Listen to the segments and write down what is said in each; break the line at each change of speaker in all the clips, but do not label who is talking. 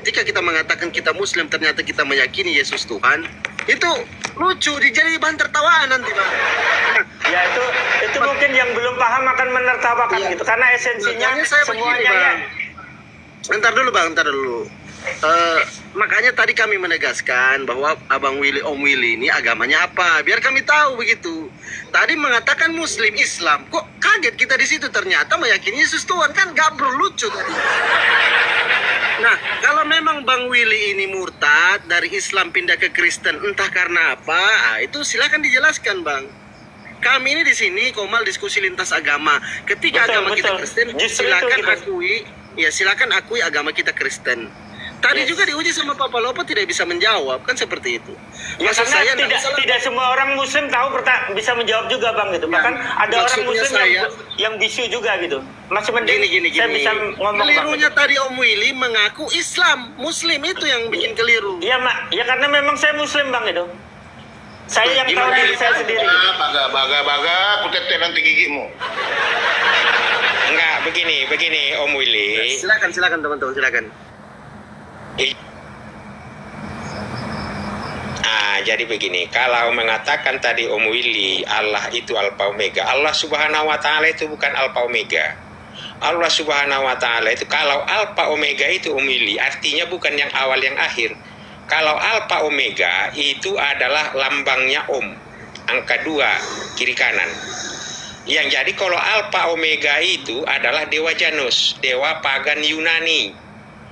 ketika kita mengatakan kita Muslim ternyata kita meyakini Yesus Tuhan, itu lucu, jadi bahan tertawaan nanti, Bang.
Ya itu mungkin yang belum paham akan menertawakan
Iya.
gitu, karena esensinya
Makanya saya
semuanya
begini,
ya.
Bang. Bentar dulu, Bang, bentar dulu. Makanya tadi kami menegaskan bahwa Abang Willy, Om Willy ini agamanya apa, biar kami tahu begitu. Tadi mengatakan Muslim Islam, kok kaget kita di situ, ternyata meyakini Yesus Tuhan, kan gabrol, lucu tadi. Nah, kalau memang Bang Willy ini murtad dari Islam pindah ke Kristen, entah karena apa, itu silakan dijelaskan, Bang. Kami ini di sini Komal diskusi lintas agama. Ketika agama kita Kristen, silakan akui, ya silakan akui agama kita Kristen. Tadi juga diuji sama Pak Palopo tidak bisa menjawab, kan seperti itu.
Ya,
Maksud
karena
saya
tidak semua orang Muslim tahu bisa menjawab juga, Bang, gitu.
Ya,
Bahkan ada orang Muslim
saya,
yang bisu juga gitu. Masih mending
gini.
saya bisa ngomong.
Kelirunya
Bang,
tadi Om Willy mengaku Islam, Muslim, itu yang bikin keliru.
iya, Mak. Ya karena memang saya Muslim, Bang, gitu. Saya yang tahu diri saya sendiri.
Baga, aku tetek nanti gigimu.
Enggak, begini Om Willy.
Silakan teman-teman, silakan.
Jadi begini, kalau mengatakan tadi Om Willy Allah itu Alfa Omega, Allah Subhanahu wa taala itu bukan Alfa Omega. Allah Subhanahu wa taala itu, kalau Alfa Omega itu Om Willy, artinya bukan yang awal yang akhir. Kalau Alfa Omega itu adalah lambangnya Om, angka 2 kiri kanan. Yang jadi kalau Alfa Omega itu adalah Dewa Janus, dewa pagan Yunani,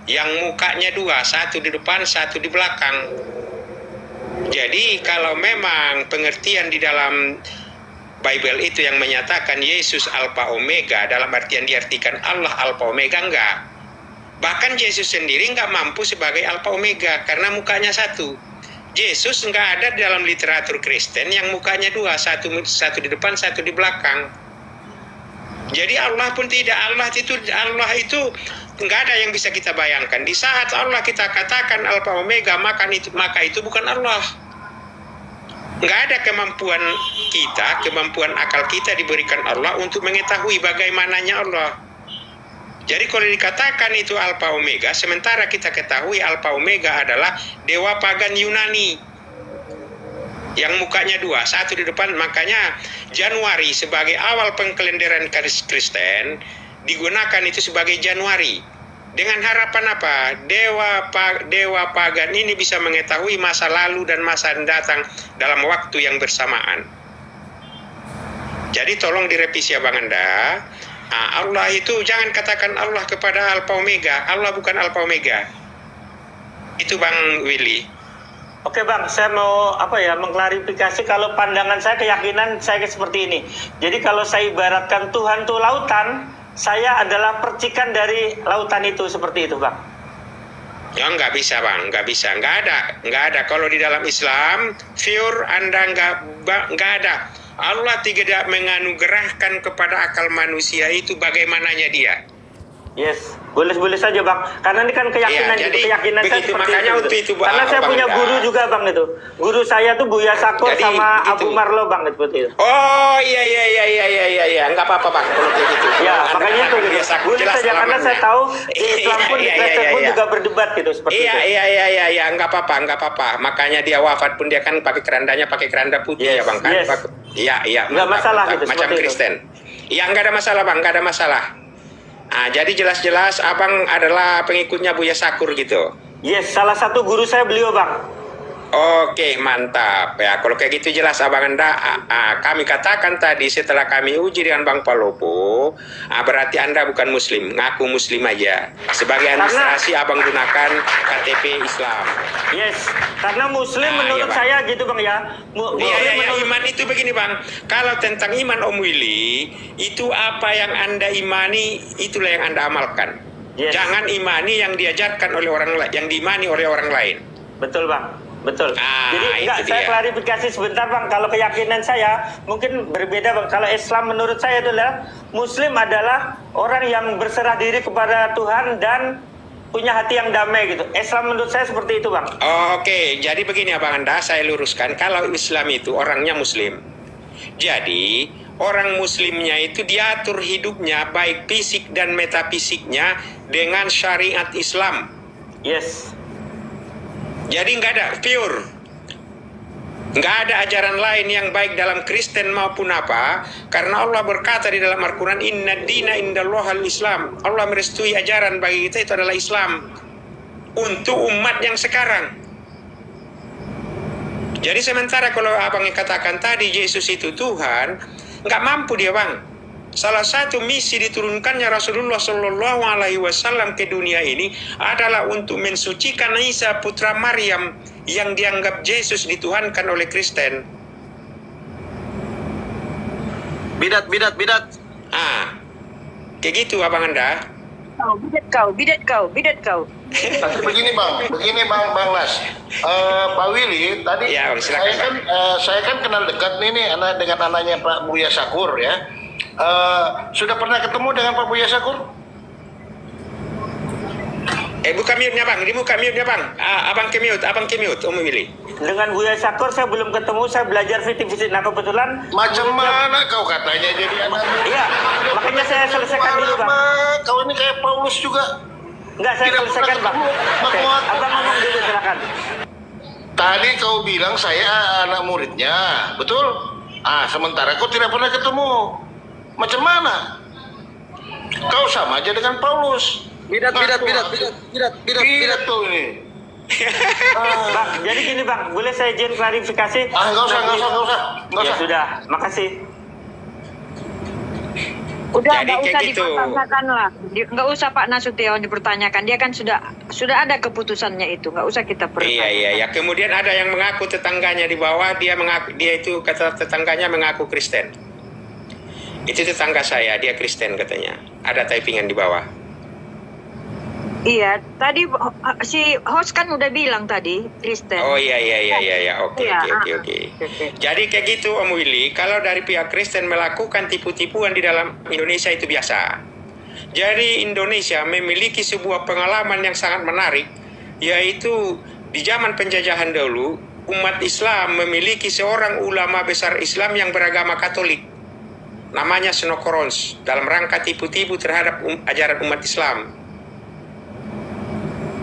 yang mukanya 2, satu di depan, satu di belakang. Jadi kalau memang pengertian di dalam Bible itu yang menyatakan Yesus Alfa Omega, dalam artian diartikan Allah Alfa Omega, enggak. Bahkan Yesus sendiri enggak mampu sebagai Alfa Omega karena mukanya 1. Yesus enggak ada di dalam literatur Kristen yang mukanya 2, satu di depan, satu di belakang. Jadi Allah pun tidak, Allah itu nggak ada yang bisa kita bayangkan. Di saat Allah kita katakan Alfa Omega, maka itu bukan Allah. Nggak ada kemampuan kemampuan akal kita diberikan Allah untuk mengetahui bagaimananya Allah. Jadi kalau dikatakan itu Alfa Omega, sementara kita ketahui Alfa Omega adalah dewa pagan Yunani yang mukanya 2, satu di depan. Makanya Januari sebagai awal pengkalenderan Kristen digunakan itu sebagai Januari. Dengan harapan apa? Dewa pagan ini bisa mengetahui masa lalu dan masa datang dalam waktu yang bersamaan. Jadi tolong direvisi ya Bang Anda. Allah itu jangan katakan Allah kepada Alfa Omega. Allah bukan Alfa Omega. Itu Bang Willy.
Oke, Bang, saya mau mengklarifikasi kalau pandangan saya, keyakinan saya seperti ini. Jadi kalau saya ibaratkan Tuhan itu lautan, saya adalah percikan dari lautan itu, seperti itu, Bang.
Ya nggak bisa Bang, nggak bisa, nggak ada. Kalau di dalam Islam, pure Anda nggak ada. Allah tidak menganugerahkan kepada akal manusia itu bagaimananya dia.
Yes, boleh saja Bang. Karena ini kan keyakinan,
jadi
keyakinan saya
begitu,
seperti
makanya
itu.
itu
Karena saya punya guru juga Bang itu. Guru saya tuh Buya Sakur
Jadi,
sama
itu.
Abu Marlo Bang seperti itu.
Oh iya, nggak apa-apa Bang kalau kayak gitu.
Ya, makanya itu gitu. Boleh saja karena saya tahu di Islam pun di Kristen pun juga berdebat gitu seperti itu.
Iya, nggak apa-apa. Makanya dia wafat pun dia kan pakai keranda putih ya Bang kan.
Yes.
Iya.
Nggak masalah gitu.
Macam Kristen. Iya, nggak ada masalah Bang, nggak ada masalah. Jadi jelas-jelas Abang adalah pengikutnya Buya Sakur gitu.
Yes, salah satu guru saya beliau Bang.
Oke, mantap ya. Kalau kayak gitu jelas Abang Anda. Kami katakan tadi setelah kami uji dengan Bang Palopo, berarti Anda bukan Muslim, ngaku Muslim aja. Sebagai administrasi Abang gunakan KTP Islam.
Yes, karena Muslim menurut saya gitu Bang ya.
Iya, iman itu begini Bang. Kalau tentang iman Om Willy, itu apa yang Anda imani, itulah yang Anda amalkan.
Yes.
Jangan imani yang diajarkan oleh orang lain, yang diimani oleh orang lain.
Betul Bang. Betul. Jadi saya
dia.
klarifikasi sebentar Bang. Kalau keyakinan saya mungkin berbeda Bang. Kalau Islam menurut saya adalah Muslim adalah orang yang berserah diri kepada Tuhan dan punya hati yang damai gitu. Islam menurut saya seperti itu Bang.
Oke. Jadi begini Abang Anda, saya luruskan. Kalau Islam itu orangnya Muslim. Jadi orang Muslimnya itu diatur hidupnya baik fisik dan metafisiknya dengan syariat Islam.
Yes.
Jadi nggak ada pure, nggak ada ajaran lain yang baik dalam Kristen maupun apa, karena Allah berkata di dalam Al-Quran, Inna dina indallahal Islam. Allah merestui ajaran bagi kita itu adalah Islam untuk umat yang sekarang. Jadi sementara kalau abang yang katakan tadi Yesus itu Tuhan, nggak mampu dia bang. Salah satu misi diturunkannya Rasulullah Shallallahu Alaihi Wasallam ke dunia ini adalah untuk mensucikan Isa putra Maryam yang dianggap Yesus dituhankan oleh Kristen.
Bidat.
Kayak gitu abang Anda.
Bidat kau.
Tapi begini bang Nas, Pak Willy tadi
Ya, Bang, silakan.
saya kan kenal dekat nih dengan anaknya Pak Buya Sakur ya. Sudah pernah ketemu dengan Pak Buya Sakur?
Buka mute-nya bang, dibuka mute-nya bang. Abang ke mute, Om Willy.
Dengan Buya Sakur saya belum ketemu, saya belajar fisik. Nah kebetulan
Macam mana kau katanya jadi anak muda?
Iya, makanya saya selesaikan dulu bang.
Kau ini kayak Paulus juga.
Enggak, saya
Tidak
selesaikan
pernah
bang.
ketemu,
Oke,
Bang.
abang ngomong dulu silakan.
Tadi kau bilang saya anak muridnya, betul? Sementara kau tidak pernah ketemu. Macam mana? Kau sama aja dengan Paulus.
Bidat
tuh ini.
Bang, jadi gini bang, boleh saya izin klarifikasi?
Enggak usah.
Ya sudah, makasih.
Udah
Jadi
nggak
kayak
usah
gitu.
dipertanyakan lah. Nggak usah Pak Nasution dipertanyakan. Dia kan sudah ada keputusannya itu. Nggak usah kita pertanyakan.
Iya. Kemudian ada yang mengaku tetangganya di bawah, dia itu kata tetangganya mengaku Kristen. Itu tetangga saya, dia Kristen katanya. Ada typingan di bawah.
Iya, tadi si host kan udah bilang tadi Kristen.
Oh iya. Oke.
Iya,
Oke. Jadi kayak gitu Om Willy, kalau dari pihak Kristen melakukan tipu-tipuan di dalam Indonesia itu biasa. Jadi Indonesia memiliki sebuah pengalaman yang sangat menarik, yaitu di zaman penjajahan dulu, umat Islam memiliki seorang ulama besar Islam yang beragama Katolik. Namanya Senokorons, dalam rangka tipu-tipu terhadap ajaran umat Islam.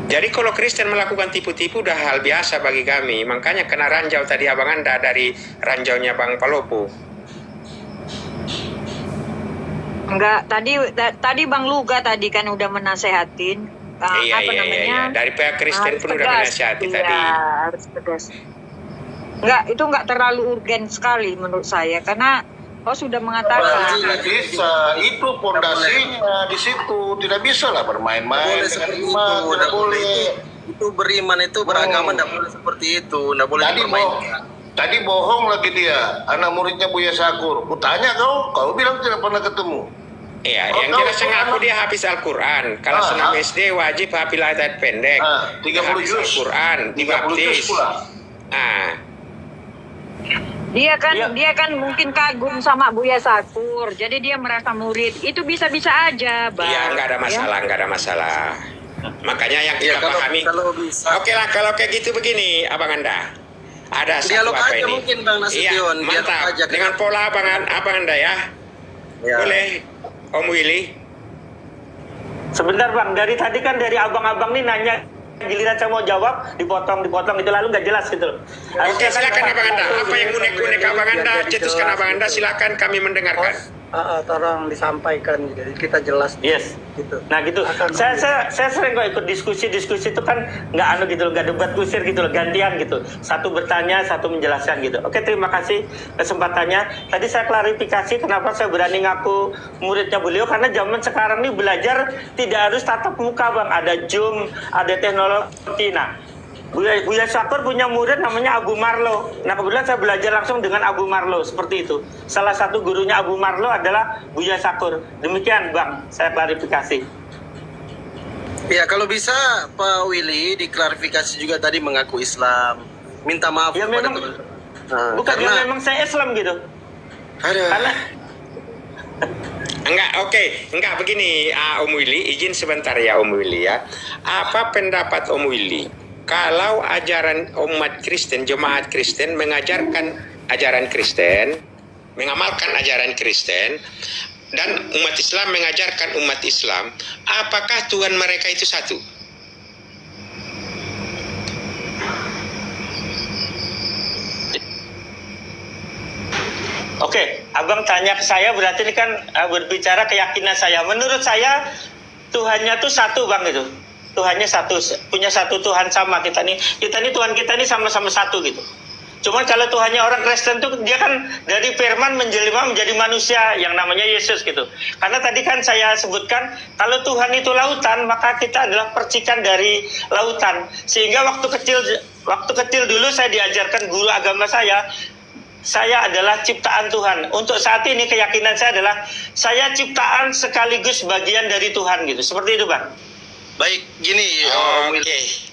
Jadi kalau Kristen melakukan tipu-tipu udah hal biasa bagi kami. Makanya kena ranjau tadi abang Anda dari ranjaunya Bang Palopo.
Enggak, tadi Bang Luga tadi kan udah menasehatin.
Iya. Dari pihak Kristen pun udah menasihati tadi.
Harus tegas. Enggak, itu enggak terlalu urgen sekali menurut saya karena sudah mengatakan.
Tidak bisa, itu pondasinya di situ. Tidak bisa lah bermain-main. Tidak boleh.
Itu beriman, itu beragama, tidak boleh seperti itu. Tidak boleh dipermainkan.
Tadi bohong lagi dia, anak muridnya Buya Sakur. Kutanya kau bilang tidak pernah ketemu.
Iya, yang jelas ngaku dia hafiz Al-Quran. Kalau senam SD wajib hafiz ayat pendek.
30 juz.
Al-Quran, dibaptis.
Dia kan mungkin kagum sama Buya Sakur, jadi dia merasa murid. Itu bisa-bisa aja, Bang.
Iya, nggak ada masalah. Makanya yang kita pahami.
Kalau bisa.
Oke lah, kalau kayak gitu begini, abang Anda. Ada
Dialog
satu apa
aja
ini?
mungkin, Bang Nasution.
Iya, mantap.
Dialog aja.
Dengan pola abang Anda ya. Boleh, Om Willy.
Sebentar bang, dari tadi kan dari abang-abang nih nanya, giliran saya mau jawab dipotong itu lalu nggak jelas gitu.
Oke, silakan abang Anda. Apa yang unek-unek abang Anda, cetuskan abang Anda, silakan kami mendengarkan.
Tolong disampaikan, jadi kita jelas.
Yes.
Gitu.
Nah gitu. Saya sering kok ikut diskusi itu kan nggak nggak debat kusir gitu loh, gantian gitu. Satu bertanya, satu menjelaskan gitu. Oke, terima kasih kesempatannya. Tadi saya klarifikasi kenapa saya berani ngaku muridnya beliau, karena zaman sekarang nih belajar tidak harus tatap muka bang. Ada Zoom, ada teknologi. Nah, Buya Sakur punya murid namanya Abu Marlo. Nah kebetulan saya belajar langsung dengan Abu Marlo seperti itu. Salah satu gurunya Abu Marlo adalah Buya Sakur. Demikian bang, saya klarifikasi.
Ya kalau bisa Pak Willy diklarifikasi juga tadi mengaku Islam. Minta maaf
Ya,
kepada
memang,
teman-teman.
bukan
karena
ya, memang saya Islam gitu. Karena
Enggak begini, Om Willy, izin sebentar ya Om Willy ya. Apa pendapat Om Willy? Kalau ajaran umat Kristen, jemaat Kristen mengajarkan ajaran Kristen, mengamalkan ajaran Kristen, dan umat Islam mengajarkan umat Islam, apakah Tuhan mereka itu satu?
Oke, abang tanya ke saya berarti ini kan berbicara keyakinan saya. Menurut saya Tuhannya tuh satu bang gitu. Tuhannya satu, punya satu Tuhan sama kita nih. Kita nih Tuhan kita nih sama-sama satu gitu. Cuman kalau Tuhannya orang Kristen tuh dia kan dari firman menjelma menjadi manusia yang namanya Yesus gitu. Karena tadi kan saya sebutkan kalau Tuhan itu lautan maka kita adalah percikan dari lautan. Sehingga waktu kecil dulu saya diajarkan guru agama saya adalah ciptaan Tuhan. Untuk saat ini keyakinan saya adalah saya ciptaan sekaligus bagian dari Tuhan gitu. Seperti itu bang.
Baik, gini Om Willy.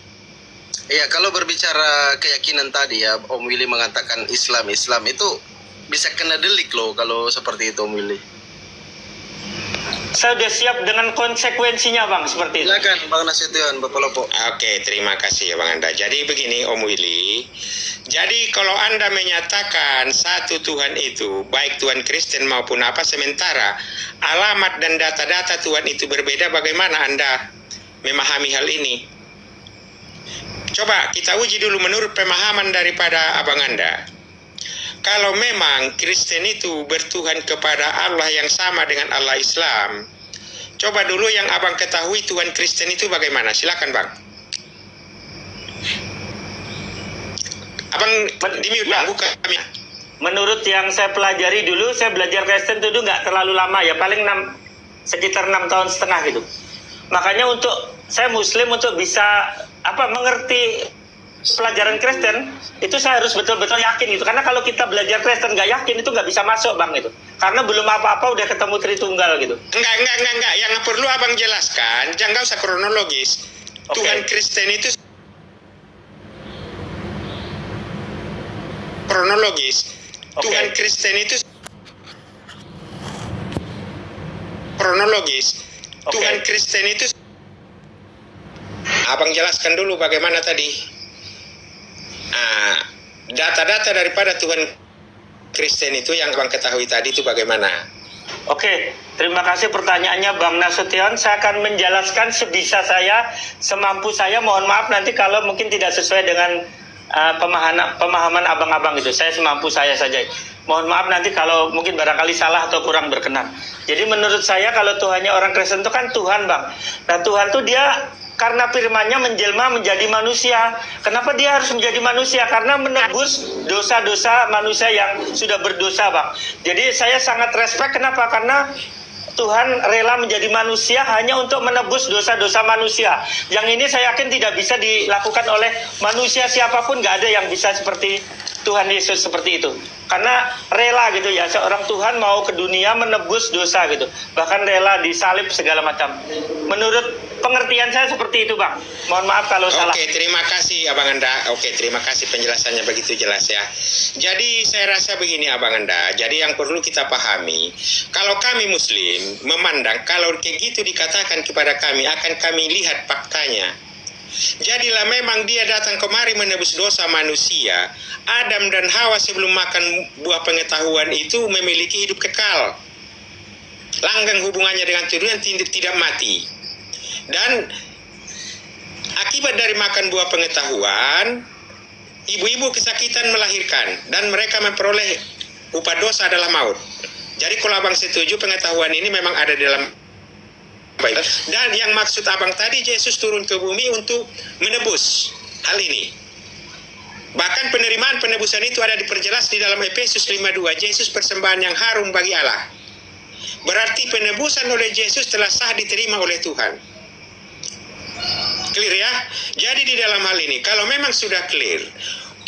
Ya, kalau berbicara keyakinan tadi ya, Om Willy mengatakan Islam itu bisa kena delik loh kalau seperti itu Om Willy.
Saya sudah siap dengan konsekuensinya bang, seperti itu.
Silakan Bang Nasution, Bapak Lopo.
Oke, terima kasih ya Bang Anda. Jadi begini Om Willy. Jadi kalau Anda menyatakan satu Tuhan itu, baik Tuhan Kristen maupun apa, sementara alamat dan data-data Tuhan itu berbeda, bagaimana Anda memahami hal ini? Coba kita uji dulu menurut pemahaman daripada abang Anda. Kalau memang Kristen itu bertuhan kepada Allah yang sama dengan Allah Islam, coba dulu yang abang ketahui Tuhan Kristen itu bagaimana? Silakan bang. Abang di mute bang, buka kami.
Menurut yang saya pelajari dulu, saya belajar Kristen itu nggak terlalu lama ya, paling sekitar 6 tahun setengah gitu. Makanya untuk saya Muslim untuk bisa mengerti pelajaran Kristen itu saya harus betul-betul yakin gitu. Karena kalau kita belajar Kristen nggak yakin itu nggak bisa masuk bang gitu. Karena belum apa-apa udah ketemu Tritunggal gitu.
Enggak. Yang perlu abang jelaskan, jangan usah kronologis.
Okay.
Tuhan Kristen itu kronologis.
Okay.
Tuhan Kristen itu kronologis.
Okay.
Tuhan Kristen itu abang jelaskan dulu bagaimana tadi data-data daripada Tuhan Kristen itu yang abang ketahui tadi itu bagaimana?
Oke, terima kasih pertanyaannya Bang Nasution. Saya akan menjelaskan sebisa saya, semampu saya. Mohon maaf nanti kalau mungkin tidak sesuai dengan pemahaman abang-abang itu. Saya semampu saya saja. Mohon maaf nanti kalau mungkin barangkali salah atau kurang berkenan. Jadi menurut saya kalau Tuhannya orang Kristen itu kan Tuhan bang. Nah Tuhan tuh dia karena firman-Nya menjelma menjadi manusia. Kenapa dia harus menjadi manusia? Karena menebus dosa-dosa manusia yang sudah berdosa bang. Jadi saya sangat respect. Kenapa? Karena Tuhan rela menjadi manusia hanya untuk menebus dosa-dosa manusia. Yang ini saya yakin tidak bisa dilakukan oleh manusia siapapun. Gak ada yang bisa seperti Tuhan Yesus seperti itu. Karena rela gitu ya, seorang Tuhan mau ke dunia menebus dosa gitu. Bahkan rela disalib segala macam. Menurut pengertian saya seperti itu bang. Mohon maaf kalau salah.
Oke, terima kasih abang Anda. Oke, terima kasih penjelasannya begitu jelas ya. Jadi saya rasa begini abang Anda. Jadi yang perlu kita pahami, kalau kami Muslim memandang kalau kayak gitu dikatakan kepada kami, akan kami lihat faktanya. Jadilah memang dia datang kemari menebus dosa manusia. Adam dan Hawa sebelum makan buah pengetahuan itu memiliki hidup kekal. Langgeng hubungannya dengan Tuhan, tidak mati. Dan akibat dari makan buah pengetahuan, ibu-ibu kesakitan melahirkan dan mereka memperoleh upah dosa adalah maut. Jadi kalau abang setuju pengetahuan ini memang ada dalam Bible. Dan yang maksud abang tadi Yesus turun ke bumi untuk menebus hal ini. Bahkan penerimaan penebusan itu ada diperjelas di dalam Efesus 5:2. Yesus persembahan yang harum bagi Allah. Berarti penebusan oleh Yesus telah sah diterima oleh Tuhan. Clear ya? Jadi di dalam hal ini kalau memang sudah clear,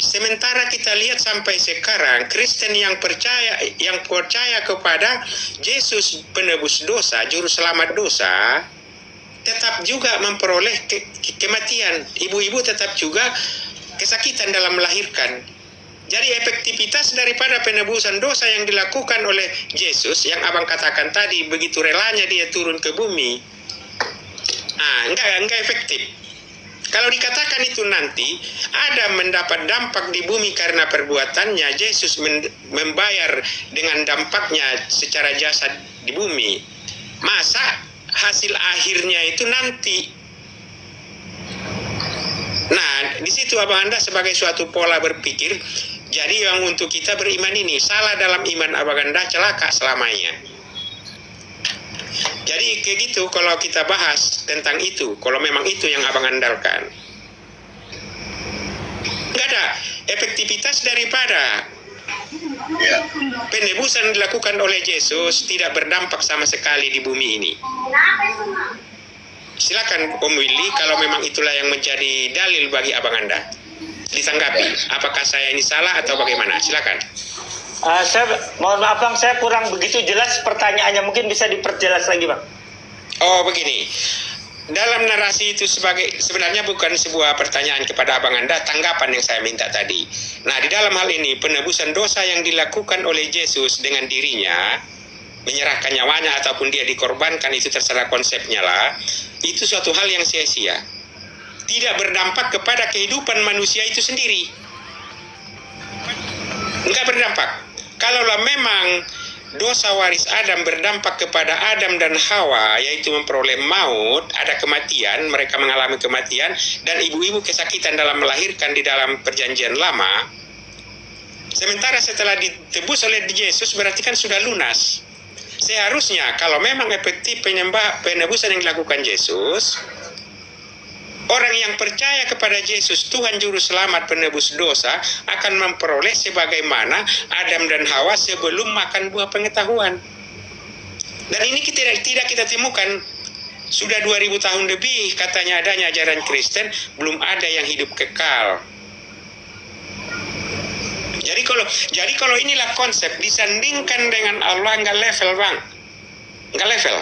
sementara kita lihat sampai sekarang Kristen yang percaya kepada Yesus penebus dosa, juru selamat dosa, tetap juga memperoleh kematian. Ibu-ibu tetap juga kesakitan dalam melahirkan. Jadi efektivitas daripada penebusan dosa yang dilakukan oleh Yesus yang abang katakan tadi, begitu relanya dia turun ke bumi, enggak efektif. Kalau dikatakan itu nanti Adam mendapat dampak di bumi karena perbuatannya, Yesus membayar dengan dampaknya secara jasad di bumi. Masa hasil akhirnya itu nanti? Nah, di situ abang Anda sebagai suatu pola berpikir, Jadi yang untuk kita beriman ini, salah dalam iman Abang Anda, celaka selamanya. Jadi kayak gitu kalau kita bahas tentang itu, kalau memang itu yang Abang andalkan. Nggak ada efektivitas daripada penebusan dilakukan oleh Yesus tidak berdampak sama sekali di bumi ini. Silakan Om Willy, kalau memang itulah yang menjadi dalil bagi Abang Anda, ditanggapi. Apakah saya ini salah atau bagaimana? Silakan.
Saya mohon maaf Bang, saya kurang begitu jelas pertanyaannya, mungkin bisa diperjelas lagi Bang.
Oh begini, dalam narasi itu sebenarnya bukan sebuah pertanyaan kepada Abang Anda, tanggapan yang saya minta tadi. Nah, di dalam hal ini penebusan dosa yang dilakukan oleh Yesus dengan dirinya, menyerahkan nyawanya ataupun dia dikorbankan, itu terserah konsepnya lah, itu suatu hal yang sia-sia, tidak berdampak kepada kehidupan manusia itu sendiri. Enggak berdampak. Kalaulah memang dosa waris Adam berdampak kepada Adam dan Hawa, yaitu memperoleh maut, ada kematian, mereka mengalami kematian, dan ibu-ibu kesakitan dalam melahirkan di dalam perjanjian lama. Sementara setelah ditebus oleh Yesus berarti kan sudah lunas. Seharusnya kalau memang efektif penebusan yang dilakukan Yesus, orang yang percaya kepada Yesus, Tuhan Juru Selamat penebus dosa, akan memperoleh sebagaimana Adam dan Hawa sebelum makan buah pengetahuan. Dan ini tidak kita temukan. Sudah 2000 tahun lebih katanya adanya ajaran Kristen, belum ada yang hidup kekal. Jadi kalau inilah konsep, disandingkan dengan Allah, nggak level Bang. Nggak level.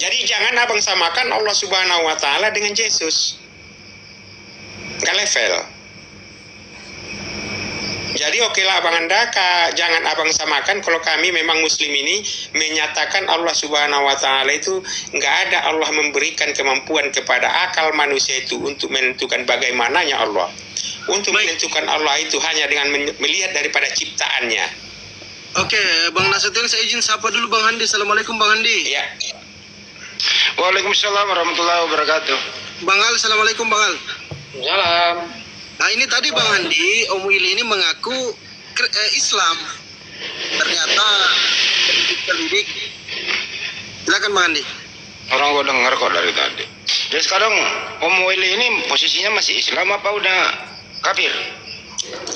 Jadi jangan Abang samakan Allah Subhanahu wa Ta'ala dengan Yesus. Nggak level. Jadi okelah Abang Anda, jangan Abang samakan kalau kami memang Muslim ini menyatakan Allah Subhanahu wa Ta'ala itu nggak ada Allah memberikan kemampuan kepada akal manusia itu untuk menentukan bagaimananya Allah. Untuk menentukan Allah itu hanya dengan melihat daripada ciptaannya.
Oke, Bang Nasution, saya izin sapa dulu Bang Handi. Assalamualaikum Bang Handi.
Ya.
Waalaikumsalam warahmatullahi wabarakatuh.
Bang Al, Assalamualaikum Bang Al.
Salam.
Nah ini tadi Bang Handi, Om Willy ini mengaku Islam. Ternyata terdidik. Silakan Bang Handi.
Orang gua dengar kok dari tadi. Jadi sekarang Om Willy ini posisinya masih Islam apa udah kafir?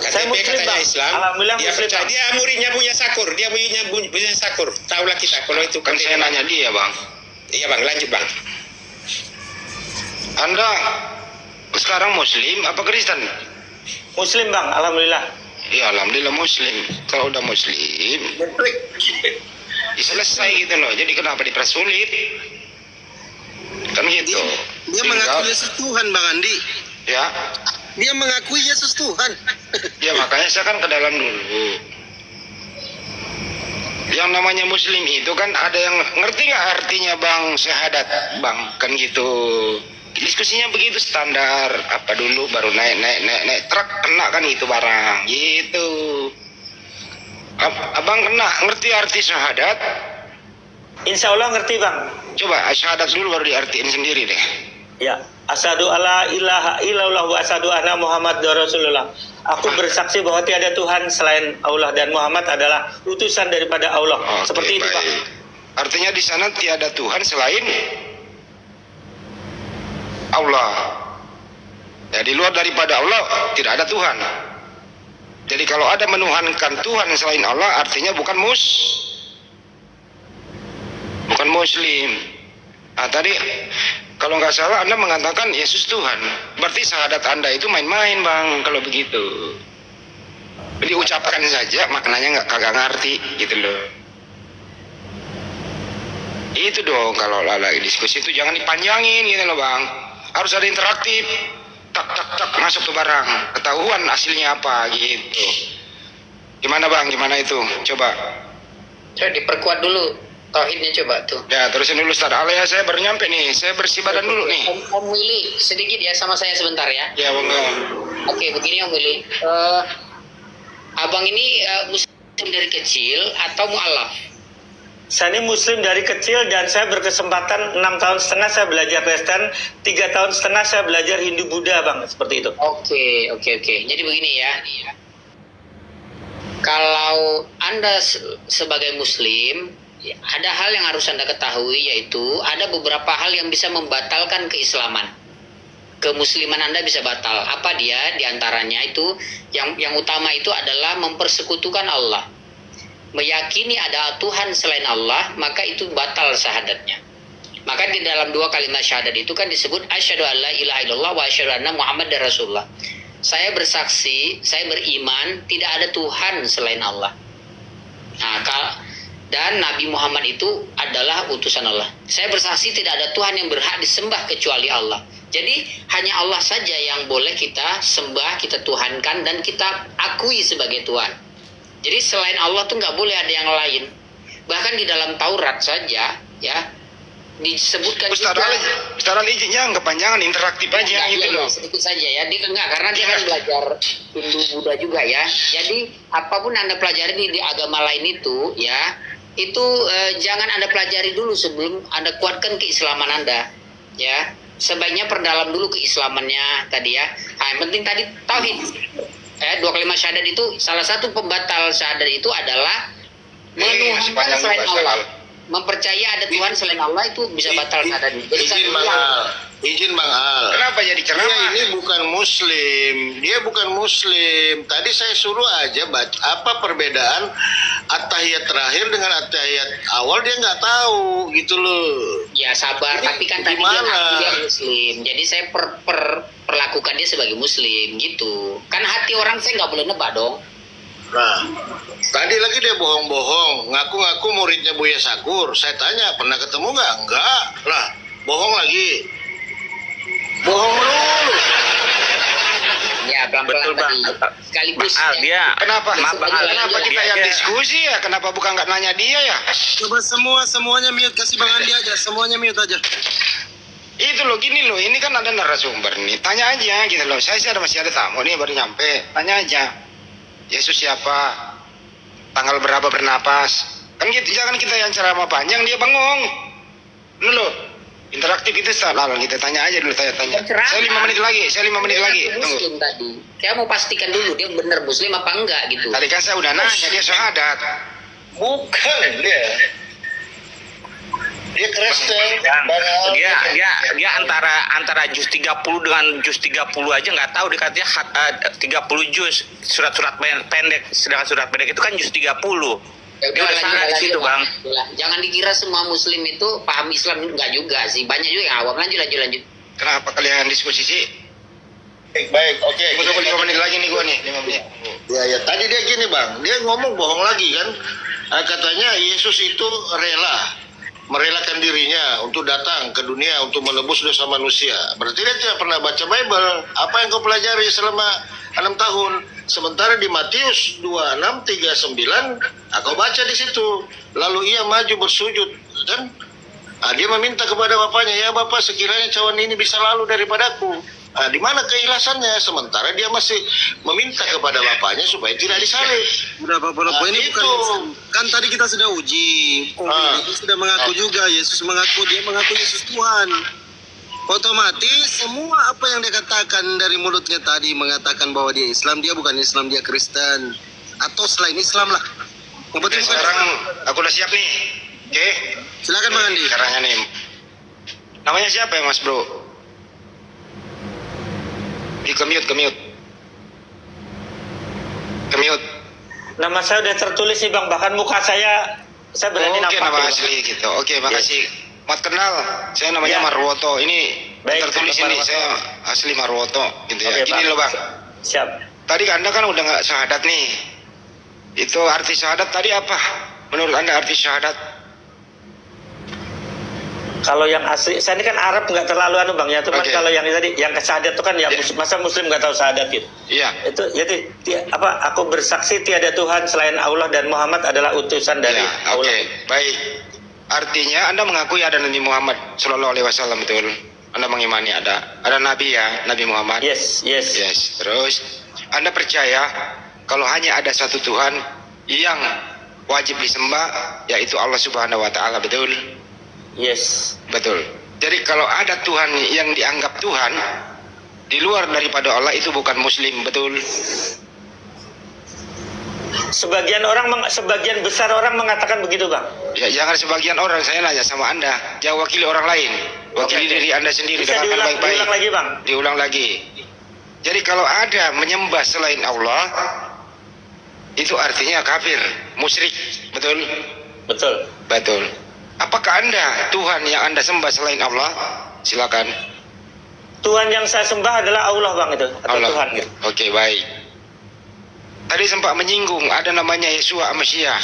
Saya Muslim,
katanya
Bang.
Islam.
Alhamdulillah
Dia
Muslim,
percaya,
Bang.
dia muridnya punya sakur. Dia punya sakur. Taulah kita kalau itu
Kan saya nanya dia, Bang.
Iya Bang, lanjut Bang.
Anda sekarang Muslim apa Kristen?
Muslim Bang, alhamdulillah.
Ya alhamdulillah Muslim. Kalau udah Muslim, ya selesai gitu loh. Jadi kenapa dipersulit? Kan gitu.
Dia
Tinggal-
mengaku Yesus Tuhan Bang Handi.
Ya,
Dia mengakui Yesus Tuhan.
ya makanya saya kan ke dalam dulu. Yang namanya Muslim itu kan ada yang ngerti nggak artinya Bang syahadat Bang, kan gitu. Diskusinya begitu standar. Apa dulu baru naik truk kena kan itu barang gitu. Abang kena ngerti arti syahadat?
Insya Allah ngerti Bang.
Coba syahadat dulu baru diartiin sendiri deh.
Ya, asyhadu alla ilaha illallah wa asyhadu anna Muhammadar Rasulullah. Aku bersaksi bahwa tiada Tuhan selain Allah dan Muhammad adalah utusan daripada Allah.
Oke,
Seperti itu, Pak.
baik. Artinya di sana tiada Tuhan selain Allah. Ya, di luar daripada Allah tidak ada Tuhan. Jadi kalau ada menuhankan Tuhan selain Allah, artinya bukan Muslim. Nah, tadi kalau nggak salah Anda mengatakan Yesus Tuhan. Berarti syahadat Anda itu main-main Bang kalau begitu. Diucapkan saja maknanya kagak ngerti gitu loh. Itu dong kalau lagi diskusi itu jangan dipanjangin gitu loh Bang. Harus ada interaktif. Tak masuk tuh barang. Ketahuan hasilnya apa gitu. Gimana Bang? Gimana itu? Coba.
Coba diperkuat dulu tauhidnya coba tuh.
Ya terusin dulu Ustaz. Ya saya baru nyampe nih. Saya bersih badan dulu nih.
Om Willy sedikit ya sama saya sebentar ya.
Ya Bang.
Oke begini Om Willy. Abang ini Muslim dari kecil atau mu'alaf?
Saya ini Muslim dari kecil dan saya berkesempatan 6 tahun setengah saya belajar Kristen, 3 tahun setengah saya belajar Hindu Buddha Bang, seperti itu.
Oke. Jadi begini ya. kalau Anda sebagai Muslim, ya, ada hal yang harus Anda ketahui, yaitu ada beberapa hal yang bisa membatalkan keislaman. Kemusliman Anda bisa batal. Apa dia? Di antaranya itu yang utama itu adalah mempersekutukan Allah. Meyakini ada Tuhan selain Allah, maka itu batal syahadatnya. Maka di dalam 2 kalimat syahadat itu kan disebut asyhadu alla ilaha illallah wa asyhadu anna muhammadar rasulullah. Saya bersaksi, saya beriman tidak ada Tuhan selain Allah. Nah, dan Nabi Muhammad itu adalah utusan Allah. Saya bersaksi tidak ada Tuhan yang berhak disembah kecuali Allah. Jadi hanya Allah saja yang boleh kita sembah, kita tuhankan, dan kita akui sebagai Tuhan. Jadi selain Allah tuh nggak boleh ada yang lain. Bahkan di dalam Taurat saja, ya, disebutkan
Ustaz Ali izinnya kepanjangan, interaktif aja gitu loh.
Sedikit saja ya, dia enggak, karena dia kan belajar Hindu Buddha juga ya. Jadi apapun Anda pelajari di agama lain itu ya, itu jangan Anda pelajari dulu sebelum Anda kuatkan keislaman Anda, ya. Sebaiknya perdalam dulu keislamannya tadi ya. Nah, yang penting tadi tauhid. 2 kalimat syahadat itu salah satu pembatal syahadat itu adalah menuhankan selain Allah. Mempercaya ada Tuhan selain Allah itu bisa batal syahadat.
Izin Bang Al.
Kenapa jadi ceramah?
Dia ini bukan Muslim. Dia bukan Muslim. Tadi saya suruh aja baca apa perbedaan at-tahiyat terakhir dengan at-tahiyat awal, dia nggak tahu gitu loh.
Ya sabar,
Jadi,
tapi kan tadi dia Muslim. Jadi saya perlakukan dia sebagai Muslim gitu. Kan hati orang saya nggak boleh nebak dong.
Nah, tadi lagi dia bohong-bohong, ngaku-ngaku muridnya Buya Sakur. Saya tanya, pernah ketemu nggak? Enggak. Lah, bohong lagi. Bohong dulu.
Ya, pelan-pelan tadi. Sekaligus
dia
Kenapa
Kenapa
kita yang diskusi ya? Kenapa bukan nggak nanya dia ya?
Coba semuanya mute, kasih Bang Andi aja, semuanya mute aja.
Itu loh, gini loh, ini kan ada narasumber nih. Tanya aja gitu loh. Saya masih ada tamu nih baru nyampe. Tanya aja. Yesus siapa? Tanggal berapa bernapas? Kan gitu, jangan kita yang ceramah panjang dia bengong. Ini loh, interaktif itu salah. Kita tanya aja dulu, tanya. Saya 5 menit lagi. Tunggu.
Muslim tadi. Saya mau pastikan dulu dia benar Muslim apa enggak gitu.
Tadi kan saya udah nanya dia syahadat.
Bukan dia. Dia Kristen.
dia antara juz 30 dengan juz 30 aja nggak tahu, dikatanya 30 juz surat-surat pendek, sedangkan surat pendek itu kan juz 30.
Ya
Dia udah salah di situ, Bang.
Jangan dikira semua Muslim itu paham Islam, enggak juga sih. Banyak juga yang awam. Lanjut.
Kenapa kalian diskusi sih?
Baik, oke.
Tunggu 5 menit lagi nih gua nih, 5 menit.
Ya, tadi dia gini Bang, dia ngomong bohong lagi kan. Katanya Yesus itu merelakan dirinya untuk datang ke dunia untuk menebus dosa manusia. Berarti dia tidak pernah baca Bible. Apa yang kau pelajari selama 6 tahun? Sementara di Matius 26:39, kau baca di situ. Lalu ia maju bersujud, kan? Dia meminta kepada bapaknya, ya Bapak, sekiranya cawan ini bisa lalu daripadaku. Di mana keikhlasannya? Sementara dia masih meminta kepada bapaknya supaya tidak disalib.
Udah Bapak, ini
itu.
bukan kan tadi kita sudah uji. Dia sudah mengaku juga, Yesus mengaku Yesus Tuhan. Otomatis semua apa yang dia katakan dari mulutnya tadi mengatakan bahwa dia Islam, dia bukan Islam, dia Kristen atau selain Islam lah. Yang penting bukan
Sekarang
Islam.
aku udah siap nih. Oke.
Silakan Bang Andi.
Caranya nih. Namanya siapa ya Mas Bro? Ke mute.
Nama saya udah tertulis sih Bang, bahkan muka saya berani
Oke,
nampak.
nama
Bang.
asli gitu. Oke, makasih. Mat kenal. Saya namanya
Ya.
Marwoto. Ini
Baik,
tertulis
Pak
ini
Marwoto.
saya asli Marwoto gitu ya.
Oke,
Gini
Bang.
loh Bang.
Siap.
Tadi Anda kan udah nggak syahadat nih. Itu arti syahadat tadi apa? Menurut Anda arti syahadat?
Kalau yang asli, saya ini kan Arab nggak terlalu Bang ya. Cuman
Oke.
kalau yang tadi, yang kesyahadat itu kan ya,
Ya.
masa Muslim nggak tahu syahadat gitu.
Iya.
Itu jadi aku bersaksi tiada Tuhan selain Allah dan Muhammad adalah utusan dari
Ya,
Allah.
oke, baik. Artinya Anda mengakui ada Nabi Muhammad Sallallahu Alaihi Wasallam, betul? Anda mengimani ada Nabi ya, Nabi Muhammad.
Yes.
Terus Anda percaya kalau hanya ada satu Tuhan yang wajib disembah, yaitu Allah Subhanahu Wa Taala, betul?
Yes.
Betul. Jadi kalau ada Tuhan yang dianggap Tuhan di luar daripada Allah, itu bukan Muslim, betul?
sebagian besar orang mengatakan begitu, Bang.
Ya, jangan sebagian orang, saya nanya sama Anda. Jangan wakili orang lain. Wakili diri Anda sendiri.
Bisa
dengan baik-baik.
diulang lagi, Bang.
Diulang lagi. Jadi kalau ada menyembah selain Allah, itu artinya kafir, musyrik. Betul?
Betul.
Betul. Apakah Anda Tuhan yang Anda sembah selain Allah? Silakan.
Tuhan yang saya sembah adalah Allah, Bang, itu. Atau
Allah.
Tuhan. Gitu.
Oke, baik. Tadi sempat menyinggung ada namanya Yesua Al-Masyiah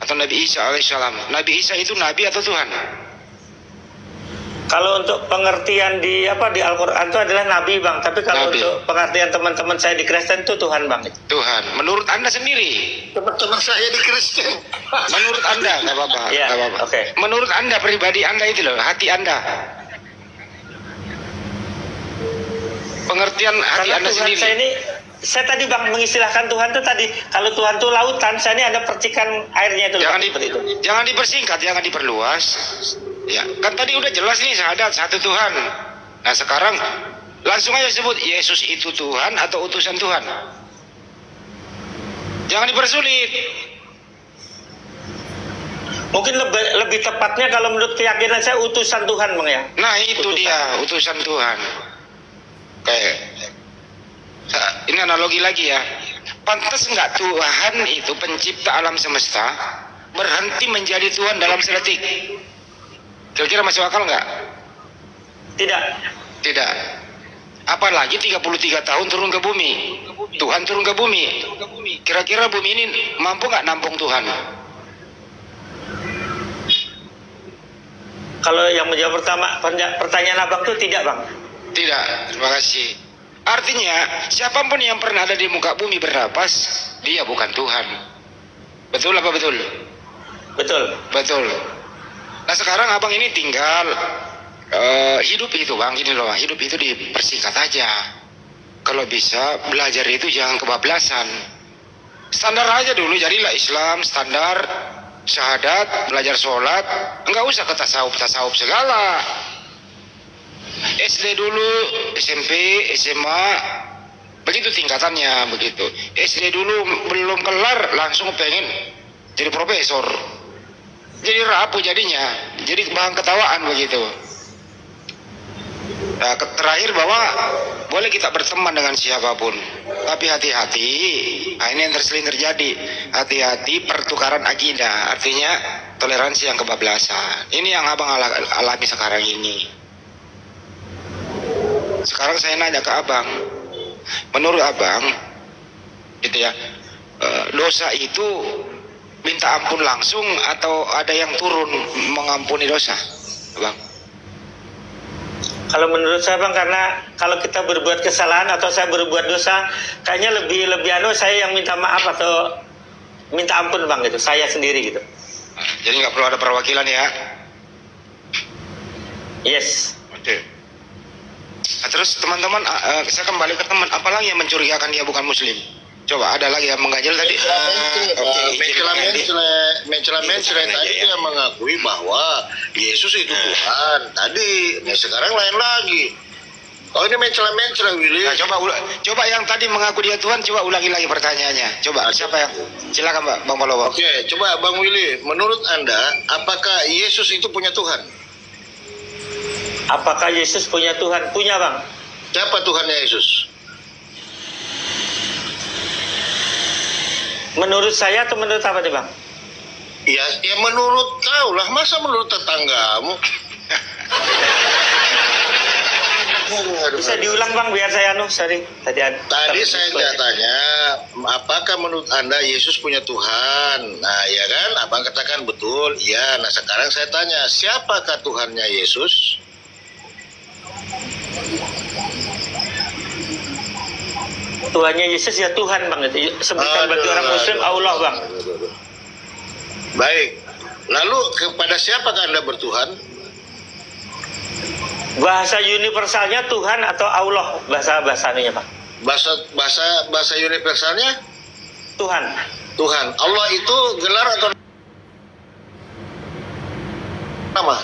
atau Nabi Isa alaihissalam. Nabi Isa itu nabi atau Tuhan?
Kalau untuk pengertian di Al-Quran itu adalah nabi, Bang. Tapi kalau
Nabi.
untuk pengertian teman-teman saya di Kristen itu Tuhan, Bang.
Tuhan. Menurut Anda sendiri?
Teman-teman saya di Kristen.
Menurut Anda, nggak apa-apa.
Iya,
nggak apa-apa.
oke.
Menurut Anda pribadi Anda itu loh, hati Anda. Pengertian hati
Karena
Anda
Tuhan
sendiri.
saya tadi, Bang, mengistilahkan Tuhan itu tadi. Kalau Tuhan itu lautan, saya ini ada percikan airnya itu.
Jangan,
Bang, seperti itu.
jangan dipersingkat, jangan diperluas. Ya, kan tadi udah jelas nih syahadat satu Tuhan. Nah sekarang langsung aja sebut Yesus itu Tuhan atau utusan Tuhan. Jangan dipersulit.
Mungkin lebih tepatnya kalau menurut keyakinan saya utusan Tuhan, Bang, ya.
Nah itu
Utusan.
dia utusan Tuhan. Kayak ini analogi lagi ya. Pantas nggak Tuhan itu pencipta alam semesta berhenti menjadi Tuhan dalam sedetik? Kira-kira masuk akal nggak?
Tidak.
Tidak. Apalagi 33 tahun turun ke bumi. Tuhan turun ke bumi. Kira-kira bumi ini mampu nggak nampung Tuhan?
Kalau yang menjawab pertanyaan Abang itu tidak, Bang.
Tidak. Terima kasih. Artinya siapapun yang pernah ada di muka bumi bernapas, dia bukan Tuhan. Betul apa betul?
Betul.
Betul. Nah sekarang abang ini tinggal hidup itu, Bang, gini loh, hidup itu dipersingkat aja. Kalau bisa belajar itu jangan kebablasan. Standar aja dulu, jadilah Islam standar, syahadat, belajar sholat, enggak usah ke tasawuf segala. SD dulu, SMP, SMA, begitu tingkatannya begitu. SD dulu belum kelar langsung pengen jadi profesor. Jadi rapuh jadinya, jadi bahan ketawaan begitu. Nah, terakhir bahwa boleh kita berteman dengan siapapun, tapi hati-hati. Nah, ini yang sering terjadi. Hati-hati pertukaran akidah, artinya toleransi yang kebablasan. Ini yang abang alami sekarang ini. Sekarang saya nanya ke abang, menurut abang, gitu ya, dosa itu minta ampun langsung atau ada yang turun mengampuni dosa, Bang?
Kalau menurut saya, Bang, karena kalau kita berbuat kesalahan atau saya berbuat dosa, kayaknya lebih saya yang minta maaf atau minta ampun, Bang, gitu. Saya sendiri gitu.
Jadi nggak perlu ada perwakilan ya?
Yes.
Oke. Nah, terus teman-teman, saya kembali ke teman, apalagi yang mencurigakan dia bukan Muslim? Coba ada lagi yang mengganjal tadi.
Mencela tadi dia mengakui bahwa Yesus itu Tuhan. Tadi, sekarang lain lagi. Oh ini mencela Willy.
Nah, coba yang tadi mengaku dia Tuhan, coba ulangi lagi pertanyaannya. Coba siapa yang? Silakan Bang Palowo.
Oke, coba Bang Willy, menurut Anda, apakah Yesus itu punya Tuhan?
Apakah Yesus punya Tuhan? Punya, Bang.
Siapa Tuhannya Yesus?
Menurut saya atau menurut apa nih, Bang?
Ya menurut kau lah, masa menurut tetanggamu?
Bisa diulang, Bang, biar saya sorry.
Tadi saya nggak tanya, apakah menurut Anda Yesus punya Tuhan? Nah, ya kan, abang katakan betul, iya. Nah, sekarang saya tanya, siapakah Tuhannya Yesus?
Tuhannya Yesus ya Tuhan, Bang. Sebutan bagi orang Muslim Allah, Bang.
Baik. Lalu kepada siapakah Anda bertuhan?
Bahasa universalnya Tuhan atau Allah, bahasanya, Bang.
Bahasa universalnya
Tuhan.
Tuhan. Allah itu gelar atau nama?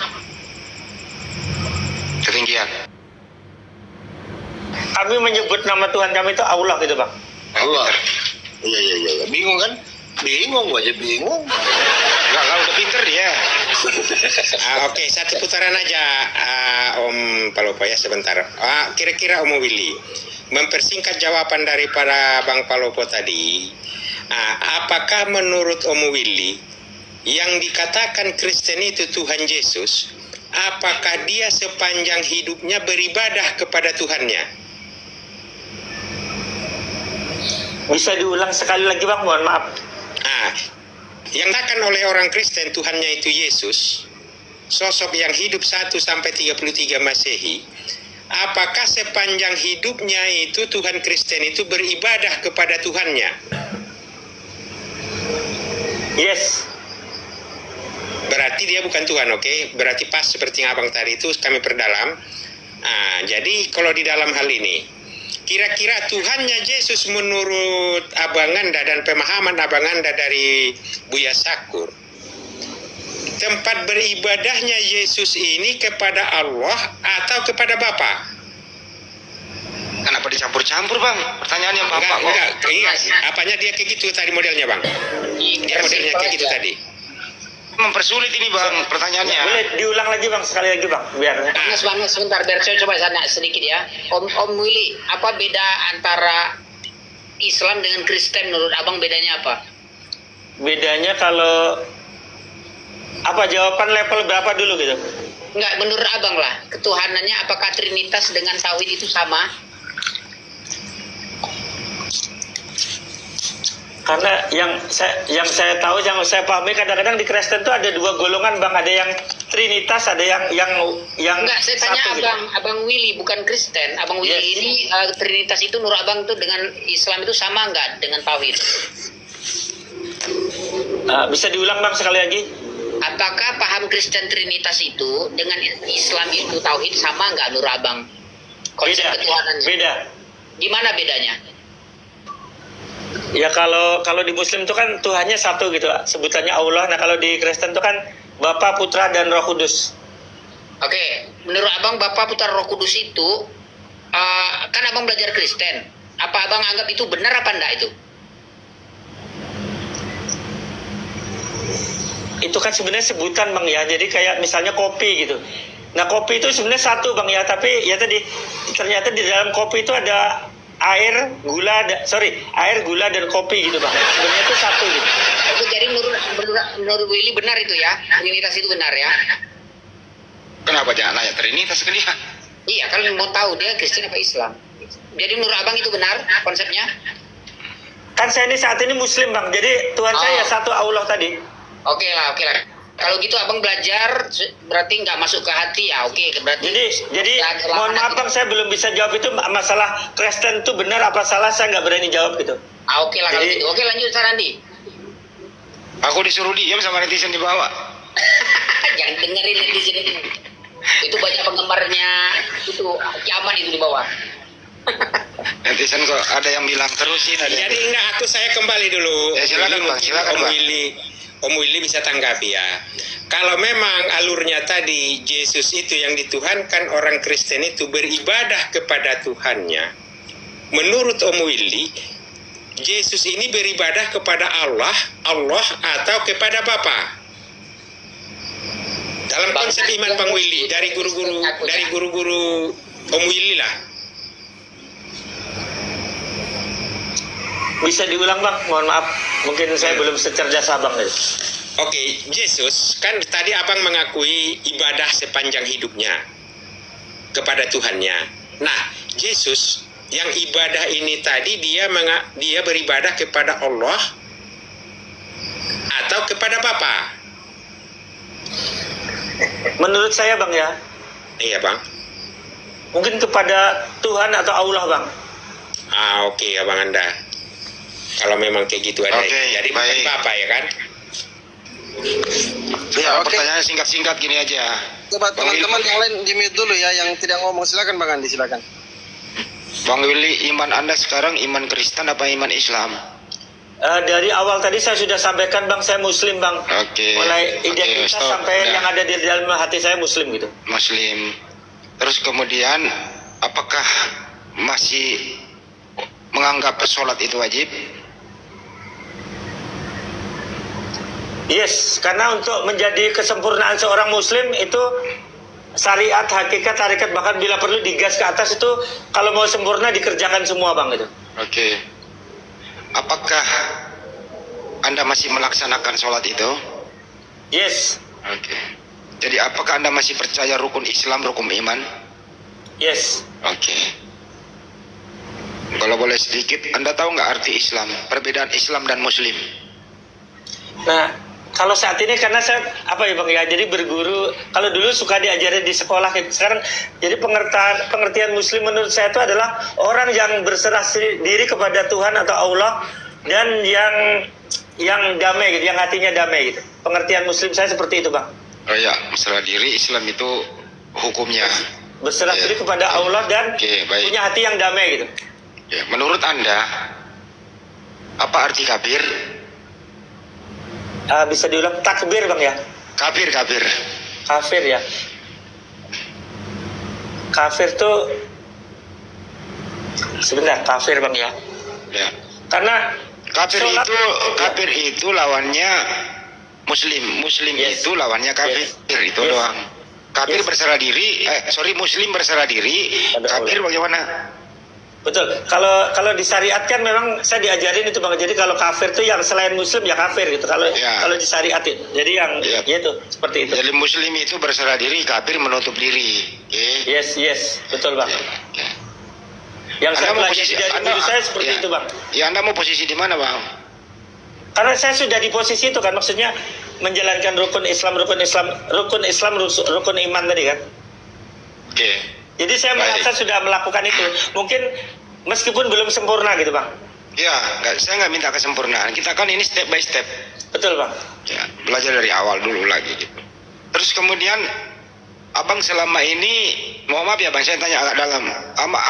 Ketinggian.
Kami menyebut nama Tuhan kami itu Allah gitu, Bang.
Allah. Iya. Bingung kan? Bingung, gua aja bingung.
Enggak lah, udah pinter dia.
Oke, satu putaran aja, Om Palopo ya sebentar. Kira-kira Om Willy, mempersingkat jawaban daripada Bang Palopo tadi, apakah menurut Om Willy yang dikatakan Kristen itu Tuhan Yesus, apakah dia sepanjang hidupnya beribadah kepada Tuhannya?
Bisa diulang sekali lagi Bang, mohon maaf.
Yang dikatakan oleh orang Kristen Tuhannya itu Yesus, sosok yang hidup 1-33 Masehi, apakah sepanjang hidupnya itu Tuhan Kristen itu beribadah kepada Tuhannya?
Yes.
Berarti dia bukan Tuhan, oke? Berarti pas seperti yang abang tadi itu kami perdalam. Jadi kalau di dalam hal ini, kira-kira Tuhannya Yesus menurut Abang Anda dan pemahaman Abang Anda dari Buya Sakur, tempat beribadahnya Yesus ini kepada Allah atau kepada Bapa?
Kenapa dicampur-campur Bang? Pertanyaannya Bapak kok.
Enggak, iya. Apanya dia kayak gitu tadi modelnya Bang? Dia modelnya kayak gitu tadi.
Mempersulit ini Bang pertanyaannya.
Boleh diulang lagi Bang, sekali lagi Bang, biar.
Bang, sebentar, biar saya coba sana sedikit ya. Om Willy, apa beda antara Islam dengan Kristen menurut Abang, bedanya apa?
Bedanya kalau apa, jawaban level berapa dulu gitu?
Enggak, menurut Abang lah, ketuhanannya apakah Trinitas dengan Tauhid itu sama?
Karena yang saya tahu, yang saya pahami, kadang-kadang di Kristen itu ada dua golongan Bang, ada yang Trinitas, ada yang
enggak, saya tanya
satu,
Abang,
gitu.
Abang Willy bukan Kristen. Abang Willy
Yes.
ini Trinitas itu menurut Abang itu dengan Islam itu sama enggak dengan Tauhid?
Bisa diulang Bang sekali lagi?
Apakah paham Kristen Trinitas itu dengan Islam itu Tauhid sama enggak menurut Abang? Konsep
Beda.
ketuhanannya.
Beda.
Gimana bedanya?
Ya kalau di Muslim itu kan Tuhannya satu gitu, sebutannya Allah. Nah kalau di Kristen itu kan Bapa, Putra, dan Roh Kudus.
Oke, menurut Abang Bapa, Putra, Roh Kudus itu kan Abang belajar Kristen. Apa Abang anggap itu benar apa enggak itu?
Itu kan sebenarnya sebutan Bang ya. Jadi kayak misalnya kopi gitu. Nah kopi itu sebenarnya satu Bang ya, tapi ya tadi ternyata di dalam kopi itu ada air, gula, dan kopi gitu Bang. Sebenarnya itu satu gitu.
Itu jadi menurut Willy benar itu ya? Trinitas itu benar ya?
Kenapa jangan nanya Trinitas ke dia?
Iya, kalau mau tahu dia Kristen apa Islam. Jadi menurut Abang itu benar konsepnya?
Kan saya ini saat ini Muslim Bang. Jadi Tuhan saya satu, Allah tadi.
Oke lah. Kalau gitu Abang belajar berarti nggak masuk ke hati ya, oke. Berarti
Jadi mohon maaf Bang, saya belum bisa jawab itu masalah Kristen itu benar apa salah, saya nggak berani jawab gitu.
Oke lah kalau gitu. Oke, lanjut Sarandi.
Aku disuruh diam sama netizen di bawah.
Jangan dengerin netizen itu. Itu banyak penggemarnya itu kiaman itu di bawah.
Netizen kok ada yang bilang terusin.
Jadi saya kembali dulu.
Ya, silakan,
Willy,
Bang, silakan, Bang.
Om Willy bisa tanggapi ya. Kalau memang alurnya tadi Yesus itu yang dituhankan, orang Kristen itu beribadah kepada Tuhannya. Menurut Om Willy, Yesus ini beribadah kepada Allah atau kepada Bapa. Dalam konsep iman Bang Willy dari guru-guru Om Willy lah.
Bisa diulang Bang, mohon maaf. Mungkin saya belum secerdas Abang gitu.
Oke, Yesus kan tadi Abang mengakui ibadah sepanjang hidupnya kepada Tuhannya. Nah, Yesus yang ibadah ini tadi dia beribadah kepada Allah atau kepada Bapa?
Menurut saya Bang ya,
Iya Bang.
mungkin kepada Tuhan atau Allah Bang.
Oke, Abang Anda. Kalau memang kayak gitu ada.
Oke,
Jadi bukan
baik.
Bapa ya kan?
Ya,
Oke.
pertanyaan singkat-singkat gini aja.
Coba
Bang
teman-teman
Willy.
yang lain di mute dulu ya, yang tidak ngomong. Silakan Bang Andi, silakan.
Bang Willy, iman Anda sekarang iman Kristen apa iman Islam?
Dari awal tadi saya sudah sampaikan Bang, saya Muslim Bang.
Oke.
Mulai identitas
stop.
sampai
Udah.
yang ada di dalam hati saya Muslim gitu.
Muslim. Terus kemudian apakah masih menganggap sholat itu wajib?
Yes, karena untuk menjadi kesempurnaan seorang muslim itu syariat, hakikat, tarekat, bahkan bila perlu digas ke atas itu kalau mau sempurna dikerjakan semua bang itu.
Oke. Apakah Anda masih melaksanakan sholat itu?
Yes,
Oke. Jadi apakah Anda masih percaya rukun Islam, rukun iman?
yes.
Oke. Kalau boleh sedikit, Anda tahu nggak arti Islam? Perbedaan Islam dan Muslim?
Nah, kalau saat ini karena saya apa ya bang ya, jadi berguru. Kalau dulu suka diajarin di sekolah, sekarang jadi pengertian Muslim menurut saya itu adalah orang yang berserah diri kepada Tuhan atau Allah dan yang damai gitu, yang hatinya damai gitu. Pengertian Muslim saya seperti itu bang.
Oh ya, berserah diri Islam itu hukumnya.
Berserah
Ya.
diri kepada Allah dan
Oke, baik.
punya hati yang damai gitu.
Ya, menurut Anda, apa arti kafir?
Bisa diulang takbir bang ya.
Kafir.
Kafir ya. Kafir tuh sebentar, kafir bang ya.
Ya.
Karena sholat-
Kafir itu lawannya Muslim. Muslim
Yes.
itu lawannya kafir.
Yes.
Itu
Yes.
doang. Kafir
Yes.
berserah diri. Muslim berserah diri.
Pada
Kafir
Allah.
bagaimana?
Betul. Kalau disyariatkan memang saya diajarin itu bang. Jadi kalau kafir tuh yang selain Muslim ya kafir gitu. Kalau
Ya.
kalau disyariatin. Jadi yang
Ya.
ya itu seperti itu.
Jadi Muslim itu berserah diri, kafir menutup diri. Oke.
Yes, betul bang.
Oke.
Yang saya
Anda mau
pelajari
posisi-
dari
Anda-
guru saya seperti
ya.
itu bang.
Ya, Anda mau posisi di mana, Bang?
Karena saya sudah di posisi itu kan, maksudnya menjalankan rukun Islam, rukun iman tadi kan.
Oke.
Jadi saya
Baik.
merasa sudah melakukan itu. Mungkin meskipun belum sempurna gitu bang.
Ya, saya nggak minta kesempurnaan. Kita kan ini step by step.
Betul bang.
Ya, belajar dari awal dulu lagi gitu. Terus kemudian Abang selama ini, mohon maaf ya Bang, saya tanya agak dalam.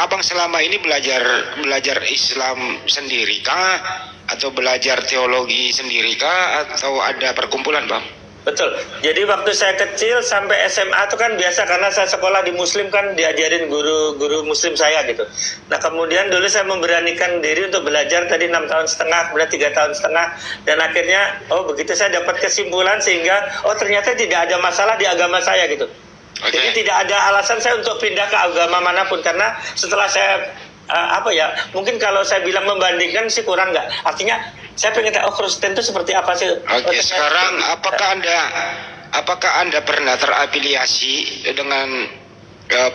Abang selama ini belajar Islam sendiri kah? Atau belajar teologi sendiri kah? Atau ada perkumpulan Bang?
Betul. Jadi waktu saya kecil sampai SMA itu kan biasa karena saya sekolah di Muslim kan diajarin guru Muslim saya gitu. Nah kemudian dulu saya memberanikan diri untuk belajar tadi 6 tahun setengah, kemudian 3 tahun setengah. Dan akhirnya begitu saya dapat kesimpulan sehingga ternyata tidak ada masalah di agama saya gitu.
Oke.
Jadi tidak ada alasan saya untuk pindah ke agama manapun karena setelah saya mungkin kalau saya bilang membandingkan sih kurang nggak. Artinya saya pengen tahu Kristen itu seperti apa sih.
Oke, sekarang apakah Anda pernah terafiliasi dengan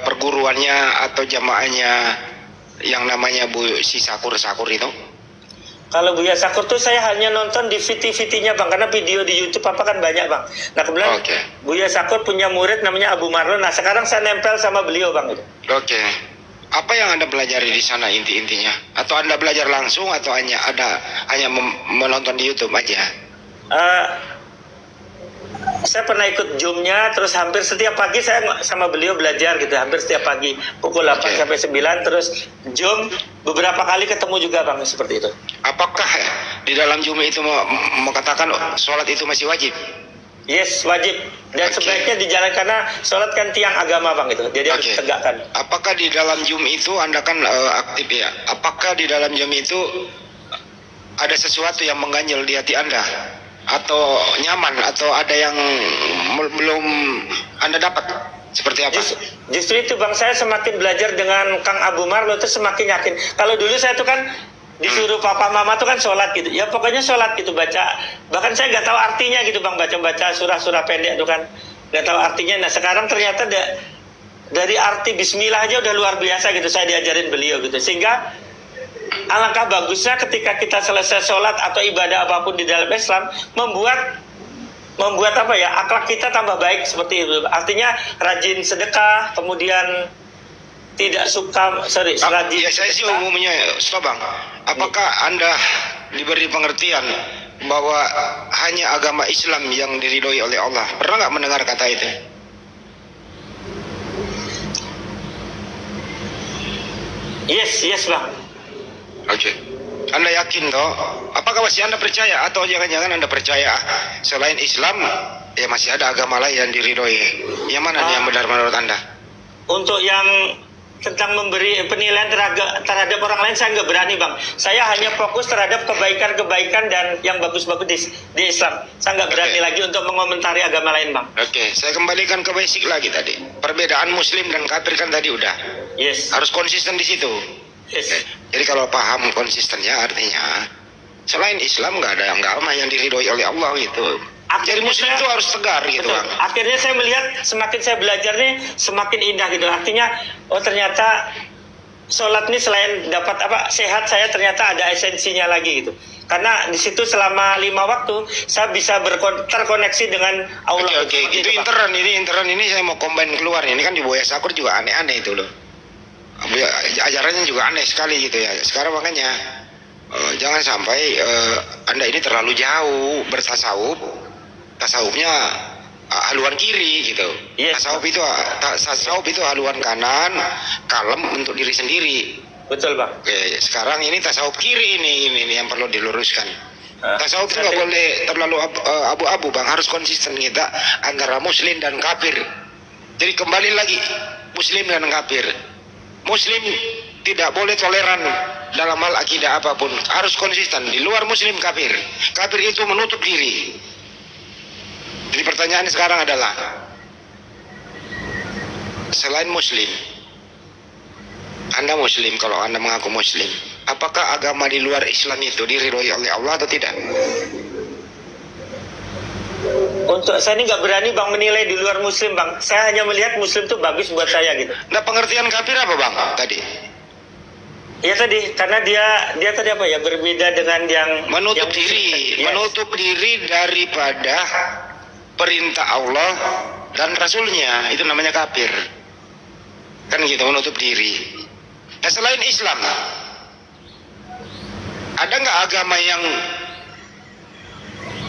perguruannya atau jamaahnya yang namanya Bu Si Sakur itu?
Kalau Buya Sakur tuh saya hanya nonton di VT-VT-nya bang, karena video di YouTube apa kan banyak bang. Nah kemudian
Oke.
Buya Sakur punya murid namanya Abu Marlon. Nah sekarang saya nempel sama beliau bang.
Oke. Apa yang Anda pelajari di sana inti-intinya? Atau Anda belajar langsung atau hanya menonton di YouTube aja?
Saya pernah ikut Zoom-nya, terus hampir setiap pagi saya sama beliau belajar gitu, hampir setiap pagi pukul 8
Oke.
sampai 9, terus Zoom beberapa kali ketemu juga bang, seperti itu.
Apakah di dalam Zoom itu mau katakan sholat itu masih wajib?
Yes, wajib. Dan
Oke.
sebaiknya dijalankan karena sholat kan tiang agama bang itu, jadi harus
Oke.
tegakkan.
Apakah di dalam Zoom itu Anda kan aktif ya? Apakah di dalam Zoom itu ada sesuatu yang mengganjal di hati Anda? Atau nyaman? Atau ada yang belum Anda dapat? Seperti apa?
Justru itu bang, saya semakin belajar dengan Kang Abu Marlo itu semakin yakin. Kalau dulu saya tuh kan disuruh papa mama tuh kan sholat gitu, ya pokoknya sholat gitu, baca, bahkan saya nggak tahu artinya gitu bang, baca surah-surah pendek tuh kan nggak tahu artinya. Nah sekarang ternyata dari arti Bismillah aja udah luar biasa gitu, saya diajarin beliau gitu, sehingga alangkah bagusnya ketika kita selesai sholat atau ibadah apapun di dalam Islam membuat apa ya, akhlak kita tambah baik seperti itu. Artinya rajin sedekah, kemudian tidak suka rajin
Ya saya sih umumnya, stop Bang. Apakah Anda diberi pengertian bahwa hanya agama Islam yang diridhoi oleh Allah? Pernah nggak mendengar kata itu?
Yes bang.
Oke. Anda yakin toh? Apakah masih Anda percaya atau jangan-jangan Anda percaya selain Islam ya masih ada agama lain yang diridhoi? Yang mana yang benar menurut Anda?
Untuk yang tentang memberi penilaian terhadap orang lain saya nggak berani bang. Saya hanya fokus terhadap kebaikan-kebaikan dan yang bagus-bagus di Islam. Saya nggak berani
Oke.
lagi untuk mengomentari agama lain bang.
Oke, saya kembalikan ke basic lagi tadi. Perbedaan muslim dan kafir kan tadi udah.
Yes.
Harus konsisten di situ.
Yes.
Jadi kalau paham konsistennya artinya selain Islam nggak ada agama yang diridhoi oleh Allah gitu. Jadi muslim itu harus tegar gitu
Betul.
bang.
Akhirnya saya melihat semakin saya belajar nih semakin indah gitu. Artinya oh ternyata sholat ini selain dapat sehat saya ternyata ada esensinya lagi gitu. Karena di situ selama 5 waktu saya bisa terkoneksi dengan Allah.
Oke,
Seperti
itu
Pak.
intern ini saya mau combine keluar. Ini kan di Buaya Sakur juga aneh-aneh itu loh. Ajarannya juga aneh sekali gitu ya. Sekarang makanya jangan sampai Anda ini terlalu jauh bertasawuf. Tasawufnya haluan kiri gitu.
Yes.
Tasawuf itu haluan kanan, kalem untuk diri sendiri.
Betul Pak.
Oke, sekarang ini tasawuf kiri ini yang perlu diluruskan. Tasawuf itu nggak
berarti-
boleh terlalu abu-abu bang, harus konsisten kita antara muslim dan kafir. Jadi kembali lagi muslim dan kafir. Muslim tidak boleh toleran dalam hal akidah apapun, harus konsisten. Di luar muslim kafir. Kafir itu menutup diri. Jadi pertanyaan sekarang adalah selain muslim, Anda muslim, kalau Anda mengaku muslim, apakah agama di luar Islam itu diridhoi oleh Allah atau tidak?
Untuk saya ini nggak berani bang menilai di luar muslim bang. Saya hanya melihat muslim itu bagus buat saya gitu.
Nah, pengertian kafir apa bang tadi?
Ya tadi karena dia tadi apa ya berbeda dengan yang
Menutup
yang
diri,
Yes.
menutup diri daripada perintah Allah dan Rasulnya, itu namanya kafir. Kan gitu, menutup diri. Nah, selain Islam, ada nggak agama yang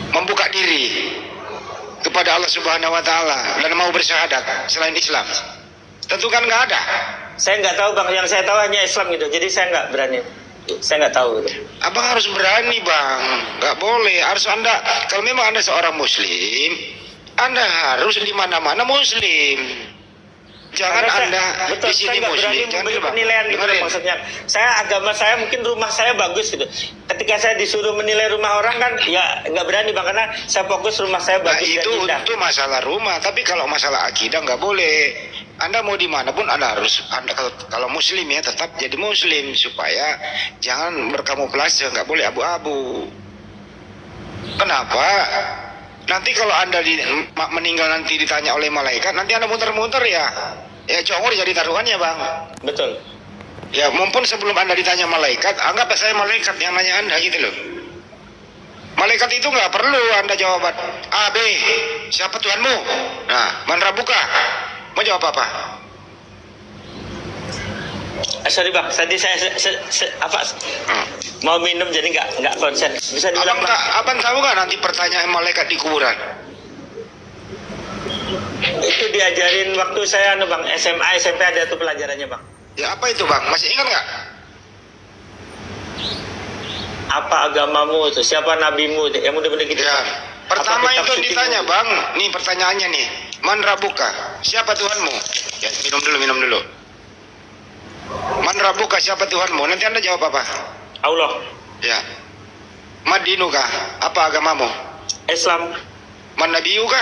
membuka diri kepada Allah Subhanahu Wa Taala dan mau bersyahadat selain Islam? Tentu kan nggak ada.
Saya nggak tahu bang. Yang saya tahu hanya Islam gitu. Jadi saya nggak berani. Saya nggak tahu gitu.
Abang harus berani bang, nggak boleh. Harus Anda, kalau memang Anda seorang Muslim, Anda harus di mana-mana Muslim. Jangan
Karena
Anda
betul,
di
saya
sini
nggak berani
Muslim. Jangan
memberi
Bang.
penilaian gitu
Dengerin.
maksudnya. Saya agama saya mungkin rumah saya bagus gitu. Ketika saya disuruh menilai rumah orang kan ya nggak berani bang karena saya fokus rumah saya
Nah,
bagus
itu
dan indah.
untuk masalah rumah, tapi kalau masalah akidah nggak boleh. Anda mau dimanapun Anda harus, kalau Muslim ya tetap jadi Muslim supaya jangan berkamuflase, nggak boleh abu-abu. Kenapa? Nanti kalau Anda meninggal nanti ditanya oleh malaikat, nanti Anda muter-muter ya congor jadi taruhannya bang.
Betul.
Ya mumpun sebelum Anda ditanya malaikat, anggap saya malaikat yang nanya Anda gitu loh. Malaikat itu nggak perlu Anda jawaban A, B, siapa Tuhanmu? Nah, man rabbuka? Mau jawab apa?
Sorry bang, tadi saya mau minum jadi nggak konsen. Bisa diulang bang?
Abang tahu nggak nanti pertanyaan malaikat di kuburan?
Itu diajarin waktu saya bang SMA SMP ada tuh pelajarannya bang.
Ya apa itu bang? Masih ingat nggak?
Apa agamamu itu? Siapa nabimu itu? Yang mudah-mudah gitu.
Ya.
Bang.
Pertama
Apa kitab
itu
sucimu?
ditanya bang, nih pertanyaannya nih, man rabbuka? Siapa Tuhanmu? Ya minum dulu. Man rabbuka, siapa Tuhanmu? Nanti Anda jawab apa?
Allah,
Ya. Madinuka, apa agamamu?
Islam.
Man nabiyuka?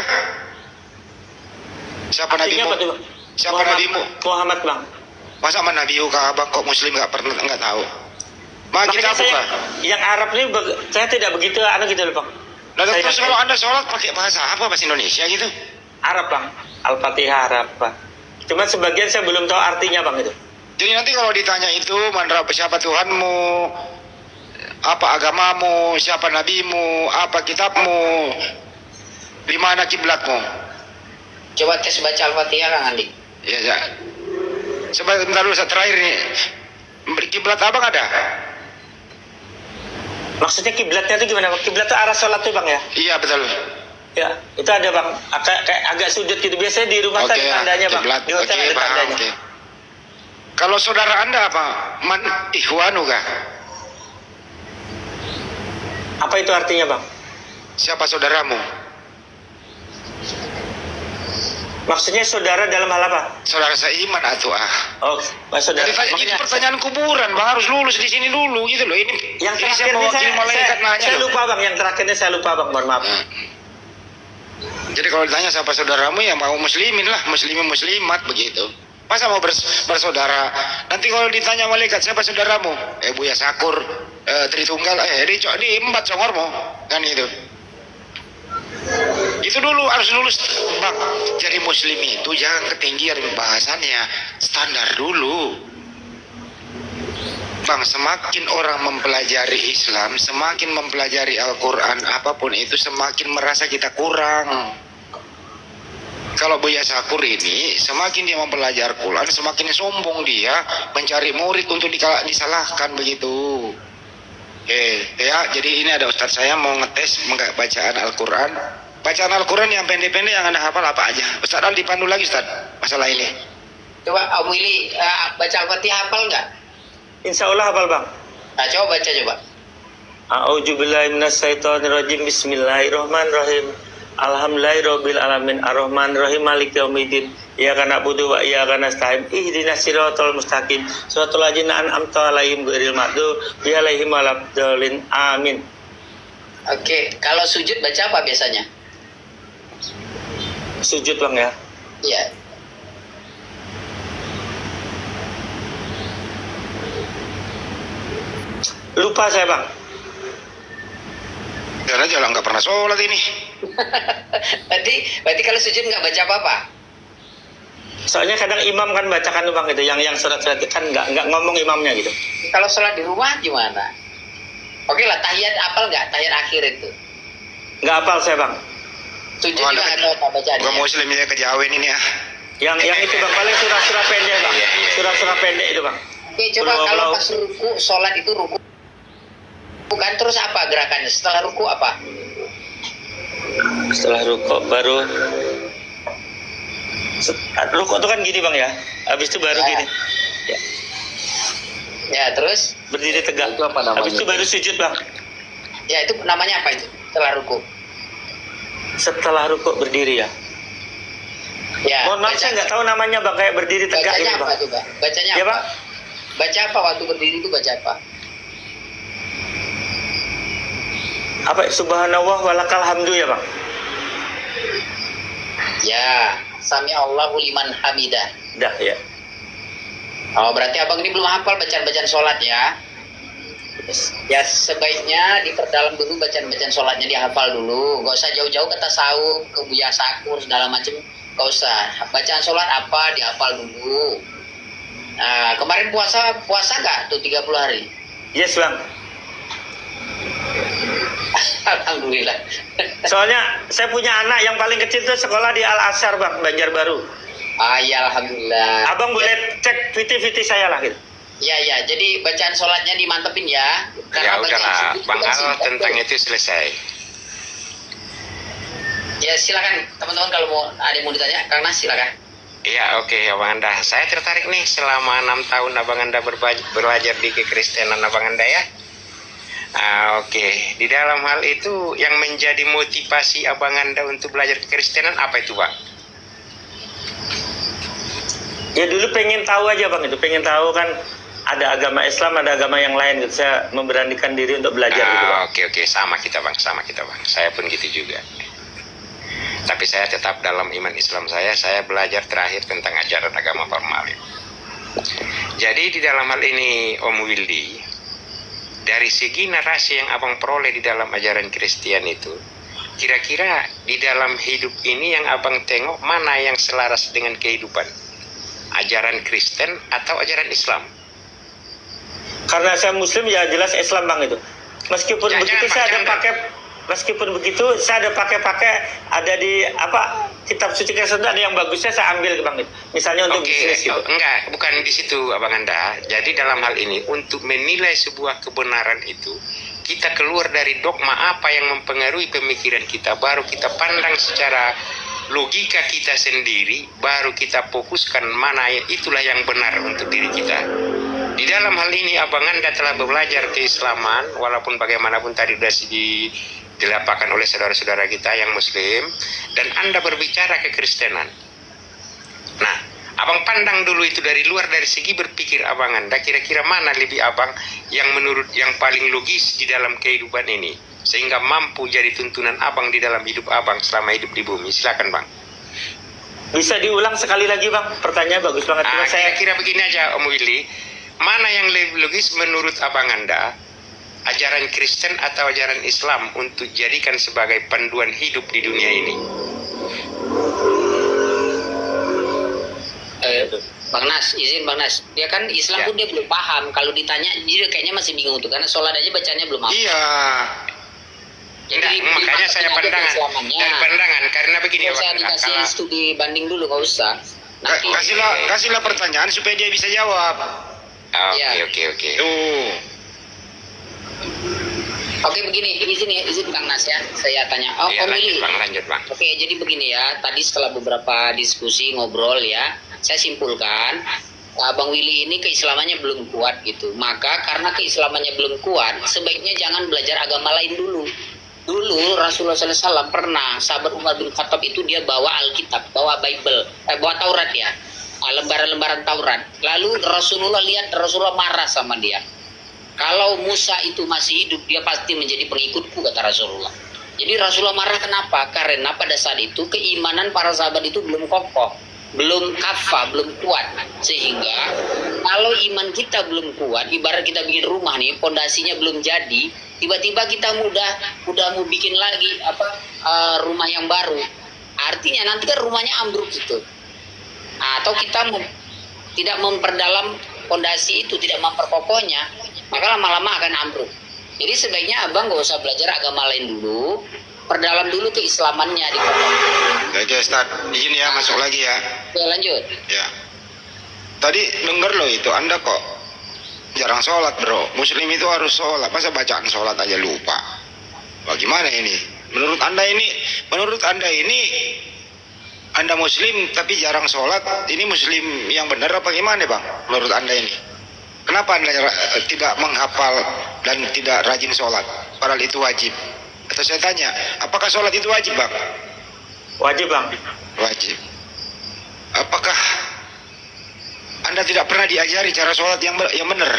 Siapa
Artinya
nabimu?
apa tuh? Bang?
Siapa nabimu?
Muhammad bang.
Masa man nabiyuka abang kok muslim nggak tahu? Ma kita
Makanya saya
buka.
yang Arab ini saya tidak begitu gitu loh bang.
Nah,
Saya
terus
nggak
kalau
tahu.
Anda sholat pakai bahasa apa? Bahasa Indonesia gitu?
Arab bang, Al-Fatihah Arab bang. Cuma sebagian saya belum tahu artinya bang itu.
Jadi nanti kalau ditanya itu, siapa Tuhanmu, apa agamamu, siapa nabimu, apa kitabmu, di mana kiblatmu?
Coba tes baca Al-Fatihah Kang Andi.
Ya. Sebentar dulu, terakhir nih. Kiblat abang ada?
Maksudnya kiblatnya itu gimana bang? Kiblat itu arah sholat tuh bang ya?
Iya betul.
Ya, itu ada bang. Kayak agak sudut gitu. Biasanya di rumah
Oke
ada
ya,
tandanya bang.
kiblat.
Di hotel
Oke,
ada
paham.
tandanya.
Oke. Kalau saudara Anda apa? Man ihwanuka?
Apa itu artinya bang?
Siapa saudaramu?
Maksudnya saudara dalam hal apa?
Saudara seiman atau
Oh, saudara.
Jadi itu
Maksudnya-
pertanyaan kuburan, Bang, harus lulus di sini dulu gitu loh. Ini
yang
ini
terakhir
saya
ini
mewakili malaikat nanya
saya
loh.
lupa Bang, yang terakhirnya saya lupa Bang, mohon maaf.
Jadi kalau ditanya siapa saudaramu, ya mau muslimin lah, muslimat begitu. Masa mau bersaudara? Nanti kalau ditanya malaikat siapa saudaramu? Buya Sakur, Tritunggal, di empat songormu, kan gitu. Itu dulu harus lulus, Bang. Jadi muslim itu jangan ketinggian bahasannya, standar dulu. Bang, semakin orang mempelajari Islam, semakin mempelajari Al-Quran, apapun itu, semakin merasa kita kurang. Kalau Buya Sakur ini, semakin dia mempelajari Al-Quran, semakin sombong dia mencari murid untuk disalahkan begitu. Ya, jadi ini ada Ustadz saya mau ngetes bacaan Al-Quran. Bacaan Al-Quran yang pendek-pendek yang Anda hafal apa aja? Ustadz Al dipandu lagi Ustadz, masalah ini.
Coba Om Willy baca Al-Fatihah hafal nggak?
Insya Allah hafal Bang.
Nah, coba baca coba.
A'udzubillahi minasyaitonirrajim. Bismillahirrahmanirrahim. Alhamdulillahirabbil alamin arrahmanirrahim maliki yaumiddin. Iyyaka na'budu wa iyyaka nasta'in. Ihdinas siratal mustaqim. Shiratal ladzina an'amta 'alaihim ghairil maghdubi 'alaihim waladdallin. Amin.
Oke, kalau sujud baca apa biasanya?
Sujud Bang ya.
Iya.
Lupa saya Bang.
Jangan aja lah, nggak pernah sholat ini.
berarti kalau sujud nggak baca apa-apa?
Soalnya kadang imam kan bacakan tuh Bang gitu, yang surat-surat itu kan nggak ngomong imamnya gitu.
Kalau sholat di rumah gimana? Oke lah, tahiyat apal nggak? Tahiyat akhir itu.
Nggak hafal saya Bang.
Sujud juga nggak tahu apa bacaannya.
Bukan muslim ya, kejawen ini ya.
Yang itu Bang, paling surah-surah pendek Bang. Surah-surah pendek itu Bang.
Oke, coba kalau pas ruku, sholat itu ruku. Bukan terus apa gerakannya? Setelah ruku apa?
Setelah rukuk baru rukuk itu kan gini Bang ya. Habis itu baru
Ya.
gini. Ya.
Ya, terus?
Berdiri tegak.
Itu apa namanya?
Habis itu baru sujud Bang.
Ya, itu namanya apa itu? Setelah ruku.
Setelah rukuk berdiri ya.
Ya.
Mohon maaf saya nggak tahu namanya Bang, kayak berdiri tegak
Bacanya
gitu
apa
Bang.
coba? Bacanya
Ya
apa?
Bang.
Baca apa waktu berdiri itu baca apa?
Apa subhanallah walakal hamdu ya Bang?
Ya, sami Allahu liman hamidah.
Dah ya.
Oh, berarti abang ini belum hafal bacaan-bacaan sholat ya? Ya, sebaiknya diperdalam dulu bacaan-bacaan sholatnya, dihafal dulu. Gak usah jauh-jauh ke tasawuf, ke Buya Sakur, segala macam. Gak usah. Bacaan sholat apa, dihafal dulu. Nah, kemarin puasa gak tuh 30 hari?
Yes Bang.
Alhamdulillah.
Soalnya saya punya anak yang paling kecil tuh sekolah di Al Azhar Bang, Banjarbaru.
Ya, alhamdulillah.
Abang boleh cek VT saya lah gitu.
Ya, jadi bacaan sholatnya dimantepin ya.
Ya
bacaan
udahlah,
sujud
Bang
kan
Al
singkat
tentang
tuh.
itu selesai.
Ya, silakan teman-teman kalau mau ada yang mau ditanya, Kang Nas silakan.
Iya, oke, Abang Anda. Saya tertarik nih selama 6 tahun Abang Anda belajar di kekristenan Abang Anda ya. Oke, di dalam hal itu yang menjadi motivasi Abang Anda untuk belajar kekristenan apa itu, Bang?
Ya dulu pengen tahu aja Bang, itu pengen tahu kan ada agama Islam, ada agama yang lain gitu. Saya memberanikan diri untuk belajar gitu Bang.
Oke, sama kita Bang. Saya pun gitu juga. Tapi saya tetap dalam iman Islam saya belajar terakhir tentang ajaran agama formal. Jadi di dalam hal ini Om Wildy, dari segi narasi yang Abang peroleh di dalam ajaran Kristen itu, kira-kira di dalam hidup ini yang Abang tengok mana yang selaras dengan kehidupan? Ajaran Kristen atau ajaran Islam?
Karena saya Muslim ya jelas Islam Bang itu. Meskipun
Ya,
begitu
jangan,
saya ada
jangan.
pakai, meskipun begitu saya ada pakai ada di apa kitab suci Kristen ada yang bagusnya saya ambil Bang itu. Misalnya untuk
Oke,
bisnis gitu.
enggak, bukan di situ Abang Anda. Jadi dalam hal ini untuk menilai sebuah kebenaran itu, kita keluar dari dogma apa yang mempengaruhi pemikiran kita, baru kita pandang secara logika kita sendiri, baru kita fokuskan mana itulah yang benar untuk diri kita. Di dalam hal ini Abang Anda telah belajar keislaman, walaupun bagaimanapun tadi sudah dilapakan oleh saudara-saudara kita yang Muslim, dan Anda berbicara kekristenan. Nah, abang pandang dulu itu dari luar, dari segi berpikir abang Anda, kira-kira mana lebih abang yang menurut yang paling logis di dalam kehidupan ini, sehingga mampu jadi tuntunan abang di dalam hidup abang selama hidup di bumi. Silakan bang.
Bisa diulang sekali lagi bang, pertanyaan bagus banget. Cuma saya
Kira-kira begini aja Om Willy, mana yang lebih logis menurut abang Anda, ajaran Kristen atau ajaran Islam untuk jadikan sebagai panduan hidup di dunia ini?
Bang Nas, izin Bang Nas. Dia kan Islam
Ya.
pun dia belum paham. Kalau ditanya, dia kayaknya masih bingung tuh. Karena sholat aja bacanya belum hafal.
Iya.
Jadi,
Makanya saya pandangan dari pandangan, karena begini
Nggak usah
Bang,
dikasih
kalau
studi banding dulu, nggak usah. Nanti,
Kasihlah pertanyaan supaya dia bisa jawab.
Ya.
Oke.
Tuh.
Oke begini, izin Bang Nas ya. Saya tanya. Oh,
ya,
Om Willy.
lanjut bang.
Oke, jadi begini ya. Tadi setelah beberapa diskusi ngobrol ya, saya simpulkan Bang Willy ini keislamannya belum kuat gitu. Maka karena keislamannya belum kuat, sebaiknya jangan belajar agama lain dulu. Dulu Rasulullah SAW pernah, sahabat Umar bin Khattab itu dia bawa Alkitab, bawa Bible, bawa Taurat ya, lembaran-lembaran Taurat. Lalu Rasulullah lihat, Rasulullah marah sama dia. Kalau Musa itu masih hidup, dia pasti menjadi pengikutku, kata Rasulullah. Jadi Rasulullah marah kenapa? Karena pada saat itu keimanan para sahabat itu belum kokoh, belum kafah, belum kuat. Sehingga kalau iman kita belum kuat, ibarat kita bikin rumah nih, pondasinya belum jadi, tiba-tiba kita udah mau bikin lagi rumah yang baru. Artinya nanti kan rumahnya ambruk gitu. Atau kita tidak memperdalam pondasi itu, tidak memperkokohnya, maka lama-lama akan ambruk. Jadi sebaiknya abang gak usah belajar agama lain dulu, perdalam dulu keislamannya di kota.
Oke, Ustaz. Izin ya, masuk lagi ya.
Oke, lanjut.
Ya. Tadi denger loh itu, Anda kok jarang sholat bro. Muslim itu harus sholat, masa bacaan sholat aja lupa. Bagaimana ini? Menurut anda ini Anda Muslim tapi jarang sholat, ini Muslim yang benar apa gimana bang? Menurut anda ini, kenapa anda tidak menghafal dan tidak rajin sholat? Padahal itu wajib. Atau saya tanya, apakah sholat itu wajib bang?
wajib bang.
Wajib. Apakah Anda tidak pernah diajari cara sholat yang benar?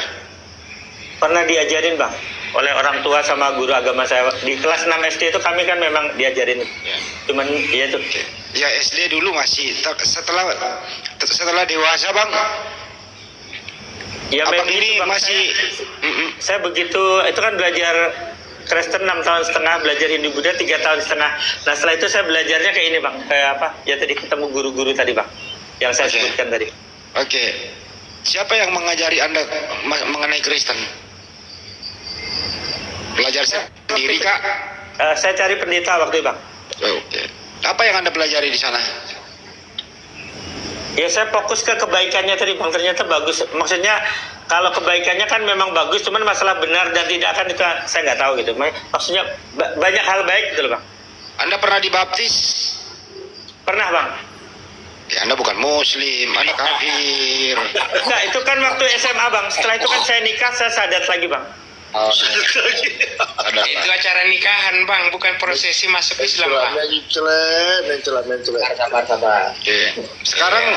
Pernah diajarin bang oleh orang tua sama guru agama saya di kelas 6 SD itu, kami kan memang diajarin. Cuman ya itu.
Ya SD dulu masih, setelah dewasa bang.
Ya
Abang
memang
ini
itu, bang.
masih
Saya begitu itu kan belajar Kristen 6 tahun setengah, belajar Hindu Buddha 3 tahun setengah. Nah setelah itu saya belajarnya kayak ini bang, kayak apa? Ya tadi ketemu guru-guru tadi bang, yang saya sebutkan tadi.
Oke. Siapa yang mengajari Anda mengenai Kristen? Belajar sendiri kak?
Saya cari pendeta waktu itu bang.
Oke. Apa yang Anda pelajari di sana?
Ya saya fokus ke kebaikannya tadi bang, ternyata bagus. Maksudnya kalau kebaikannya kan memang bagus, cuman masalah benar dan tidak kan itu saya nggak tahu gitu. Maksudnya banyak hal baik gitu loh bang.
Anda pernah dibaptis?
Pernah bang.
Ya Anda bukan Muslim, Anda kafir.
Enggak, itu kan waktu SMA bang. Setelah itu kan saya nikah, saya sadat lagi bang.
Oh,
Itu acara nikahan bang, bukan prosesi masuk Islam bang.
sabar.
Oke. Sekarang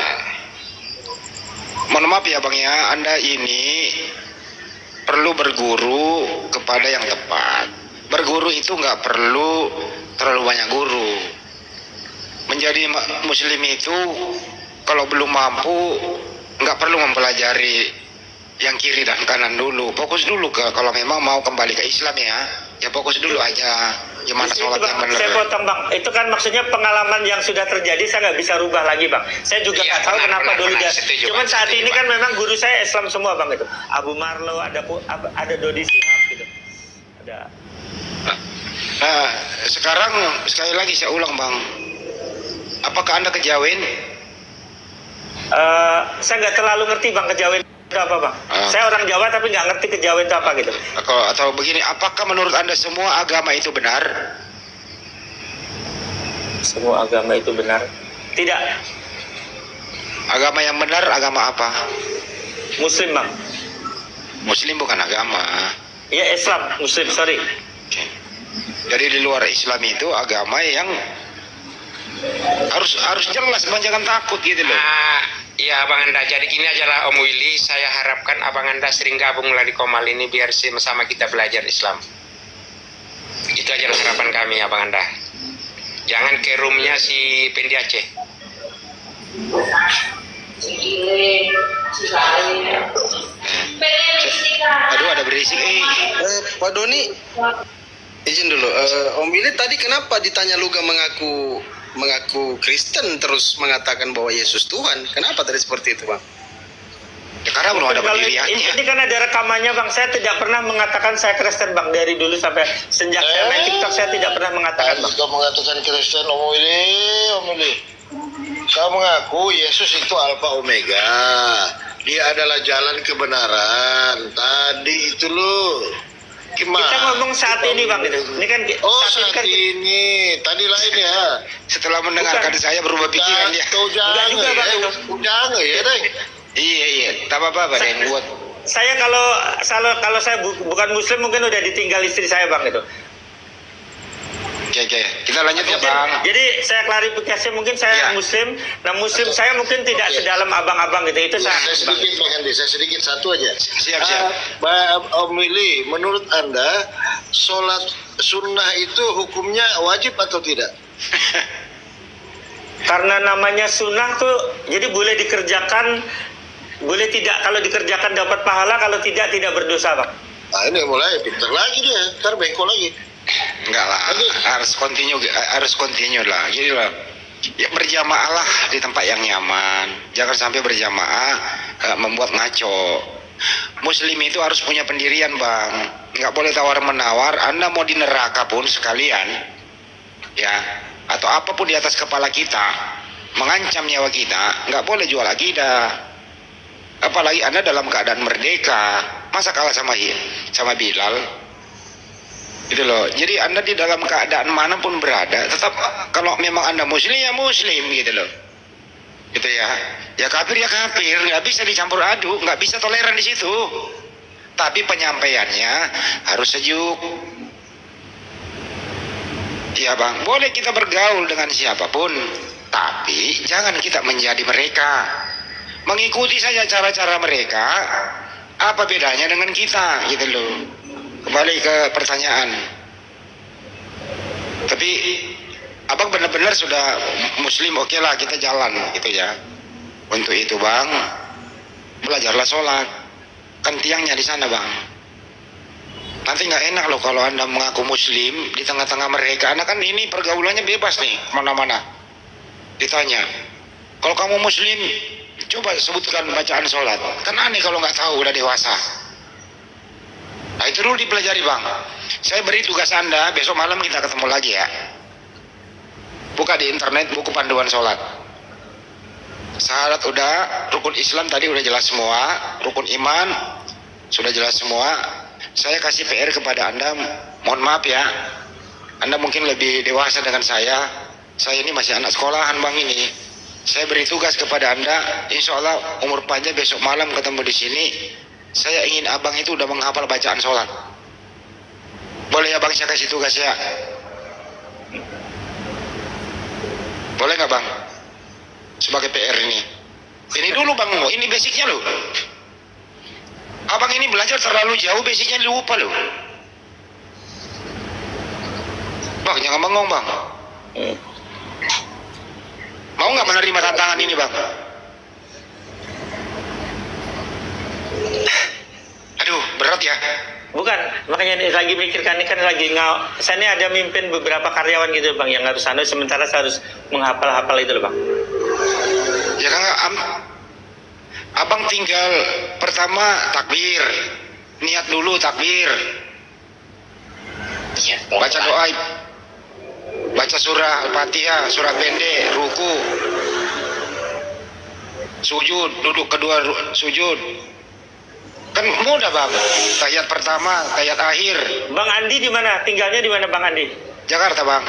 mohon maaf ya bang ya, Anda ini perlu berguru kepada yang tepat. Berguru itu nggak perlu terlalu banyak guru. Menjadi Muslim itu kalau belum mampu nggak perlu mempelajari yang kiri dan kanan dulu. Fokus dulu kalau memang mau kembali ke Islam ya fokus dulu aja gimana sholat yang benar.
Saya potong bang, itu kan maksudnya pengalaman yang sudah terjadi, saya nggak bisa rubah lagi bang. Saya juga nggak tahu kenapa dulu dia. Cuman saat ini kan memang guru saya Islam semua bang itu. Abu Marlo, ada Dodi Sihab gitu. Ada.
Nah sekarang sekali lagi saya ulang bang, apakah Anda kejawen?
Saya nggak terlalu ngerti bang kejawen itu apa bang. Saya orang Jawa tapi nggak ngerti kejawen itu apa gitu.
Atau begini, apakah menurut Anda semua agama itu benar?
Semua agama itu benar? Tidak.
Agama yang benar agama apa?
Muslim bang.
Muslim bukan agama.
Ya Islam, Muslim, sorry.
Oke. Jadi di luar Islam itu agama yang Harus jelas bang, jangan takut gitu loh.
Ya Abang Anda, jadi gini aja lah Om Willy, saya harapkan Abang Anda sering gabung lah di Komal ini biar sama-sama kita belajar Islam. Itu aja lah harapan kami Abang Anda. Jangan ke roomnya si Pendi Aceh.
Aduh, ada berisik.
Pak Doni, izin dulu. Om Willy tadi kenapa ditanya Luga mengaku Kristen terus mengatakan bahwa Yesus Tuhan? Kenapa tadi seperti itu, Bang?
Ya, karena belum ada
Kalau
pendiriannya.
ini kan ada rekamannya bang, saya tidak pernah mengatakan saya Kristen bang, dari dulu sampai sejak saya main TikTok saya tidak pernah mengatakan bang.
Kau mengatakan Kristen, Om Willy. Kau mengaku Yesus itu Alfa Omega. Dia adalah jalan kebenaran. Tadi itu loh. Gimana?
Kita ngomong saat ini bang, gitu. Ini kan
saat
kan
ini. Tadi lain ya.
Setelah mendengarkan saya berubah pikiran dia.
Kau jangan
juga, Bang, itu.
Jangan ya deh.
Iya. Tak apa-apa ada yang buat.
saya kalau saya bukan Muslim mungkin udah ditinggal istri saya bang gitu.
Oke. Kita lanjut ya bang.
Jadi saya klarifikasi, mungkin saya
Ya.
Muslim, nah Muslim saya mungkin tidak sedalam abang-abang gitu. Itu
Saya
saya.
sedikit Bang Andi, saya sedikit satu aja.
Siap.
Om Willy, menurut Anda sholat sunnah itu hukumnya wajib atau tidak?
Karena namanya sunnah tuh, jadi boleh dikerjakan, boleh tidak. Kalau dikerjakan dapat pahala, kalau tidak berdosa bang.
Nah ini mulai pinter lagi dia, ntar bengkok lagi.
Enggak lah, harus continue lah. Jadi lah, ya berjamaah lah di tempat yang nyaman. Jangan sampai berjamaah membuat ngaco. Muslim itu harus punya pendirian bang. Nggak boleh tawar-menawar. Anda mau di neraka pun sekalian, ya, atau apapun di atas kepala kita, mengancam nyawa kita, nggak boleh jual akidah. Apalagi Anda dalam keadaan merdeka. Masa kalah sama Bilal? Gitu loh. Jadi Anda di dalam keadaan manapun berada, tetap kalau memang Anda Muslim ya Muslim gitu loh. Gitu ya. Ya kafir, nggak bisa dicampur aduk, nggak bisa toleran di situ. Tapi penyampaiannya harus sejuk. Ya bang, boleh kita bergaul dengan siapapun, tapi jangan kita menjadi mereka. Mengikuti saja cara-cara mereka. Apa bedanya dengan kita gitu loh. Kembali ke pertanyaan. Tapi abang benar-benar sudah Muslim, oke lah kita jalan gitu ya. Untuk itu bang, belajarlah sholat. Kan tiangnya di sana bang. Nanti nggak enak loh kalau Anda mengaku Muslim di tengah-tengah mereka. Anda kan ini pergaulannya bebas nih, mana-mana. Ditanya, kalau kamu Muslim, coba sebutkan bacaan sholat. Kan aneh kalau nggak tahu, udah dewasa. Nah itu dulu dipelajari bang. Saya beri tugas Anda, besok malam kita ketemu lagi ya. Buka di internet buku panduan sholat. Syahadat udah, rukun Islam tadi udah jelas semua, rukun iman sudah jelas semua. Saya kasih PR kepada Anda, mohon maaf ya, Anda mungkin lebih dewasa dengan saya ini masih anak sekolahan bang ini. Saya beri tugas kepada Anda, insya Allah umur panjang besok malam ketemu di sini. Saya ingin abang itu udah menghafal bacaan sholat. Boleh ya bang saya kasih tugas ya? Boleh nggak bang? Sebagai PR ini. Ini dulu bang, ini basicnya loh. Abang ini belajar terlalu jauh, basicnya lupa loh. Bang jangan bengong bang. Mau nggak menerima tantangan ini bang? Aduh berat ya.
Bukan, makanya ini lagi mikirkan, ini kan lagi saya ini ada mimpin beberapa karyawan gitu bang, yang harus sementara saya harus menghafal-hafal itu loh bang.
Ya kan abang tinggal pertama takbir, niat dulu takbir, baca doa, baca surah Al-Fatihah, surah pendek, ruku, sujud, duduk kedua sujud. Kan mudah bang, tahiyat pertama, tahiyat akhir.
Bang Andi di mana? Tinggalnya di mana Bang Andi?
Jakarta bang.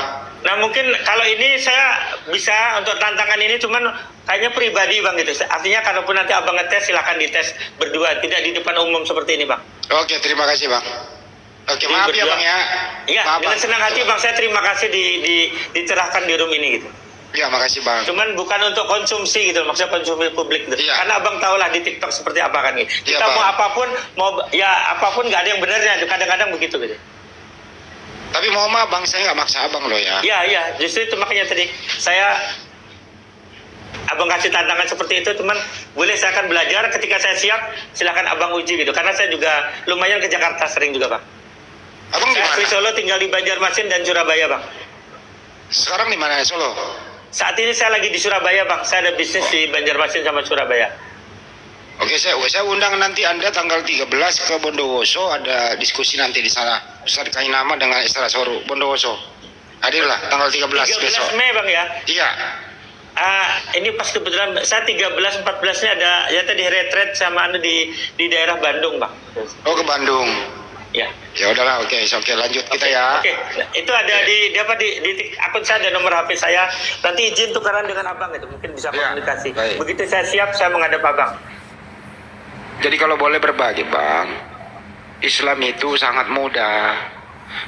Nah mungkin kalau ini saya bisa untuk tantangan ini, cuman kayaknya pribadi bang gitu. Artinya kalaupun nanti abang ngetes silahkan dites berdua, tidak di depan umum seperti ini bang.
Oke terima kasih bang. Oke maaf ya bang ya.
Iya,
maaf,
dengan
bang.
senang hati bang, saya terima kasih dicerahkan di room ini gitu.
Ya, makasih Bang.
Cuman bukan untuk konsumsi gitu, maksudnya konsumsi publik gitu.
Iya.
Karena abang tahu lah di TikTok seperti apa kan gitu.
Iya,
Kita
Bang.
mau apapun nggak ada yang benernya, kadang-kadang begitu gitu.
Tapi mohon maaf Bang, saya nggak maksa Abang loh ya.
Iya, justru itu makanya tadi abang kasih tantangan seperti itu, teman. Boleh saya akan belajar, ketika saya siap, silakan abang uji gitu. Karena saya juga lumayan ke Jakarta sering juga, Bang.
Abang di
Saya asli
mana?
Solo, tinggal di Banjarmasin dan Surabaya, Bang.
Sekarang di mana Solo?
Saat ini saya lagi di Surabaya, Bang. Saya ada bisnis di Banjarmasin sama Surabaya.
Oke, saya undang nanti Anda tanggal 13 ke Bondowoso, ada diskusi nanti di sana. Ustaz Kainama dengan Istra Soru Bondowoso. Hadirlah tanggal 13 besok.
13 Mei, Bang ya.
Iya.
Ini pas kebetulan saya 13-14-nya ada ya tadi retret sama di daerah Bandung, Bang.
Oh, ke Bandung.
Ya.
Ya udahlah, oke, lanjut kita ya.
Oke, itu ada di akun saya, ada nomor HP saya. Nanti izin tukaran dengan abang itu, mungkin bisa
Ya,
komunikasi.
baik.
Begitu saya siap, saya menghadap abang.
Jadi kalau boleh berbagi Bang, Islam itu sangat mudah.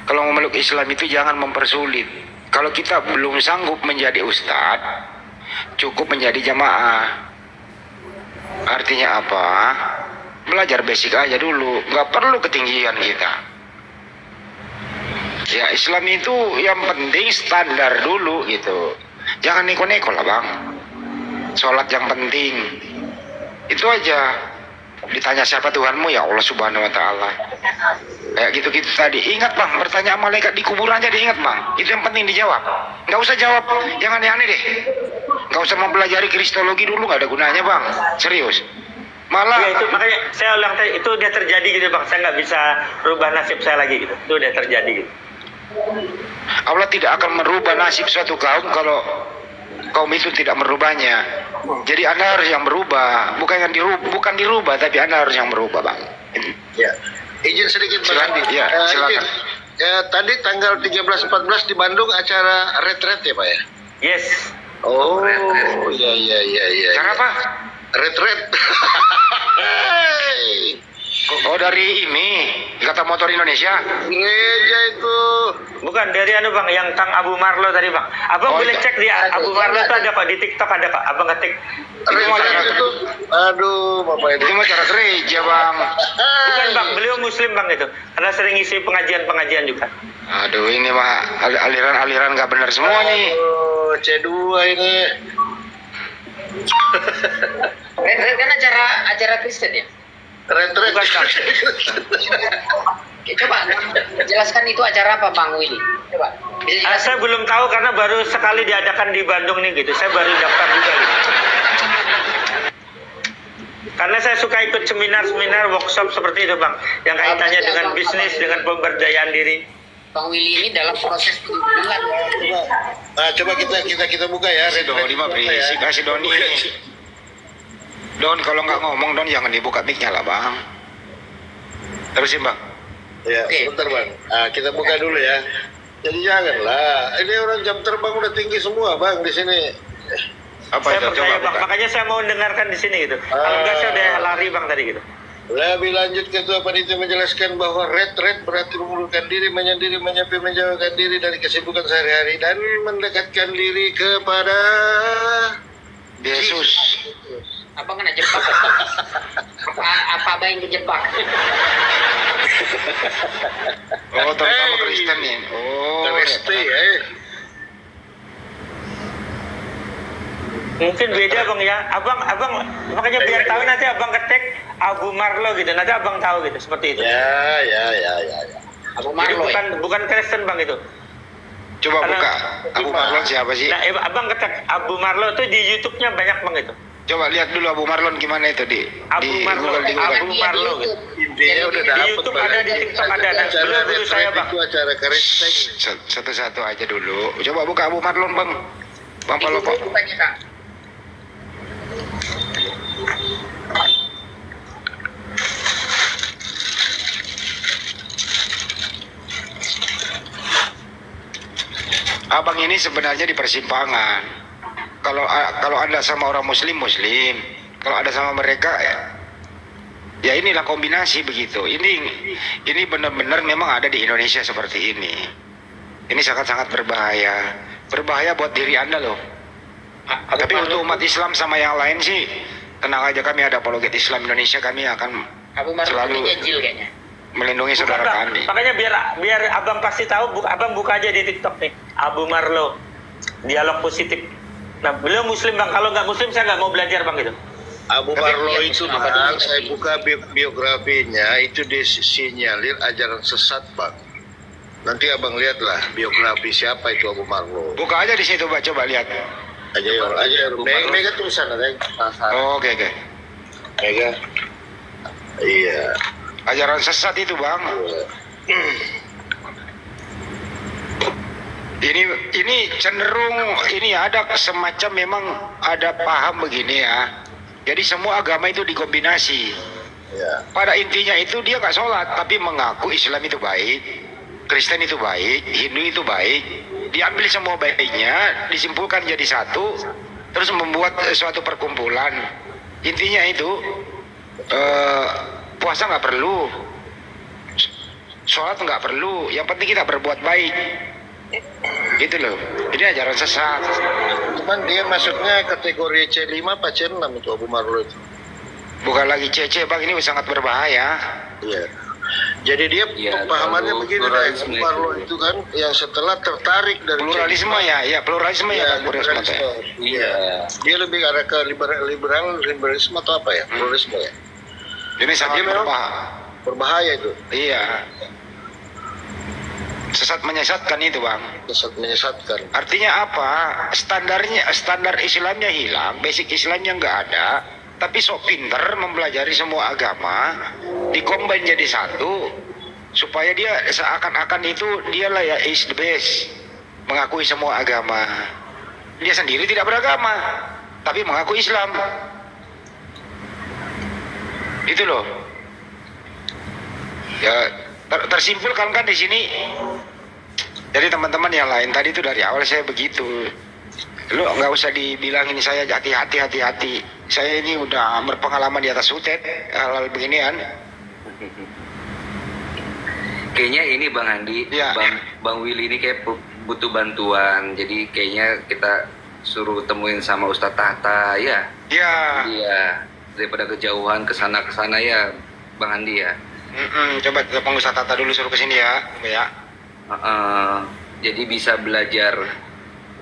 Kalau memeluk Islam itu jangan mempersulit. Kalau kita belum sanggup menjadi ustadz, cukup menjadi jamaah. Artinya apa? Belajar basic aja dulu, nggak perlu ketinggian kita. Ya Islam itu yang penting standar dulu gitu. Jangan neko-neko lah Bang. Sholat yang penting. Itu aja. Ditanya siapa Tuhanmu, ya Allah Subhanahu Wa Taala. Kayak gitu tadi. Ingat Bang, pertanyaan malaikat di kuburan aja diingat Bang. Itu yang penting dijawab. Nggak usah jawab yang aneh-aneh deh. Nggak usah mempelajari kristologi dulu, nggak ada gunanya Bang. Serius. Malah
Ya itu makanya saya ulang tadi, itu udah terjadi gitu, Bang. Saya nggak bisa rubah nasib saya lagi gitu. Itu udah terjadi gitu.
Allah tidak akan merubah nasib suatu kaum kalau kaum itu tidak merubahnya. Jadi Anda harus yang berubah, bukan dirubah, tapi Anda harus yang berubah, Bang.
Ya. Izin sedikit Bang
Silakan.
Andi.
Ya, silakan.
Izin. Tadi tanggal 13-14 di Bandung acara retret ya Pak ya?
Yes.
Oh, iya.
Cara apa?
Retret.
Oh, dari ini Ikatan Motor Indonesia.
Gereja itu.
Bukan dari Bang, yang Kang Abu Marlo tadi, Bang. Abang
Oh,
boleh
iya.
cek di Abu Marlo itu ada kok, di TikTok ada kok. Abang ngetik.
Retret itu. Aduh, Bapak
Itu mah cara gereja, Bang.
Bukan Bang, beliau Muslim Bang itu. Karena sering isi pengajian juga.
Aduh, ini mah aliran-aliran nggak benar semua nih.
Oh, C2 ini.
Retret kan acara Kristen ya?
Retret.
Bukan, Bang.
Coba jelaskan itu acara apa Bang Willy? Coba bisa jelaskan.
Saya belum tahu karena baru sekali diadakan di Bandung nih gitu. Saya baru daftar juga gitu. Karena saya suka ikut seminar-seminar, workshop seperti itu Bang. Yang kaitannya dengan bisnis, dengan pemberdayaan diri.
Bang Willy ini dalam proses penjualan.
Nah, coba kita buka ya retret.
Doni mah berisik, kasih Doni. Don, kalau nggak ngomong Don jangan dibuka mic-nya lah, Bang. Terusin, Bang.
Ya,
Oke.
bentar Bang. Kita buka dulu ya. Jadi janganlah. Ini orang jam terbang udah tinggi semua Bang di sini.
Apa
Saya
itu?
percaya
Coba
Bang,
buka.
makanya saya mau dengarkan di sini gitu. Kalau enggak saya udah lari Bang tadi gitu.
Lebih lanjut Ketua Panitia menjelaskan bahwa retret berarti mengundurkan diri, menyendiri, menyepi, menjauhkan diri dari kesibukan sehari-hari dan mendekatkan diri kepada
Yesus.
Abang kena jebak. apa yang kejebak?
Oh, terutama Kristen nih. Oh,
Kristen ya.
Mungkin beda Bang ya. Abang makanya biar tahu nanti Abang ketik Abu Marlo gitu. Nanti Abang tahu gitu seperti itu.
Ya.
Abu
Jadi
Marlo ya?
bukan Kristen Bang itu.
Coba
Karena-
buka. Abu Marlon siapa sih?
Nah, Abang ketik Abu Marlo itu di YouTube-nya banyak Bang itu.
Coba lihat dulu Abu Marlon gimana itu di
Abu Marlon.
Google, di Google.
Abu Marlo gitu.
Intinya udah
Di
dapet
YouTube
Bang.
ada, di TikTok ada. Dan
Acara
belum dulu saya
retret
Bang.
itu acara Kristen.
Satu-satu aja dulu. Coba buka Abu Marlon, Bang. Bang
Itu
Palopo.
bukannya Kak.
Abang ini sebenarnya di persimpangan. Kalau Anda sama orang Muslim, kalau ada sama mereka ya inilah kombinasi begitu. Ini benar-benar memang ada di Indonesia seperti ini. Ini sangat-sangat berbahaya. Berbahaya buat diri Anda loh. Tapi untuk umat Islam sama yang lain sih, tenang aja, kami ada apologet Islam Indonesia, kami akan
Abu Marlo
selalu
ini Jil kayaknya.
melindungi saudara
Bang,
kami.
makanya biar abang pasti tahu, abang buka aja di TikTok nih, Abu Marlo, dialog positif. Nah, beliau Muslim bang, kalau nggak Muslim saya nggak mau belajar bang gitu.
Abu Marlo
iya,
itu
kenapa
bang,
dulu,
saya
tapi-
buka biografinya itu disinyalir ajaran sesat bang. Nanti abang lihatlah biografi siapa itu Abu Marlo.
Buka aja di situ, Pak, coba lihat.
Aja Mega tulisan ada yang
Oh, oke.
Mega. Iya.
Ajaran sesat itu, Bang. Ini cenderung ini ada semacam, memang ada paham begini ya. Jadi semua agama itu dikombinasi.
Ya.
Pada intinya itu dia nggak sholat, tapi mengaku Islam itu baik, Kristen itu baik, Hindu itu baik. Diambil semua baiknya, disimpulkan jadi satu, terus membuat suatu perkumpulan. Intinya itu puasa nggak perlu, sholat nggak perlu, yang penting kita berbuat baik. Gitu loh. Ini ajaran sesat.
Cuman dia masuknya kategori C5 apa C6 itu Abu Marlo itu.
Bukan lagi cece, Bang, ini sangat berbahaya.
Iya. Jadi dia
Iya,
pemahamannya
terlalu
begini,
pluralisme
Abu Marlo
itu.
itu kan yang setelah tertarik dari
Pluralisme
C5,
ya, pluralisme ya, Bang, pluralisme.
liberalisme. Iya. Dia lebih arah ke liberalisme atau apa ya? Pluralisme ya.
Ini sangat
Dia memang
berbahaya.
berbahaya itu.
Iya. Sesat menyesatkan itu, Bang.
Sesat menyesatkan.
Artinya apa? Standar Islamnya hilang, basic Islamnya nggak ada, tapi sok pinter mempelajari semua agama, dikombin jadi satu, supaya dia seakan-akan itu dialah ya is the best, mengakui semua agama. Dia sendiri tidak beragama, tapi mengaku Islam. Itu loh. Ya, tersimpulkan kan di sini. Jadi teman-teman yang lain tadi itu dari awal saya begitu. Lu nggak usah dibilangin saya hati-hati. Saya ini udah berpengalaman di atas UTED hal-hal beginian.
Kayaknya ini Bang Andi,
Ya.
Bang Willy ini kayak butuh bantuan. Jadi kayaknya kita suruh temuin sama Ustadz Tahta ya.
Ya.
Iya, daripada kejauhan kesana ya, Bang Andi ya.
Coba telepon Ustaz Tata dulu, suruh kesini ya. Ya.
Jadi bisa belajar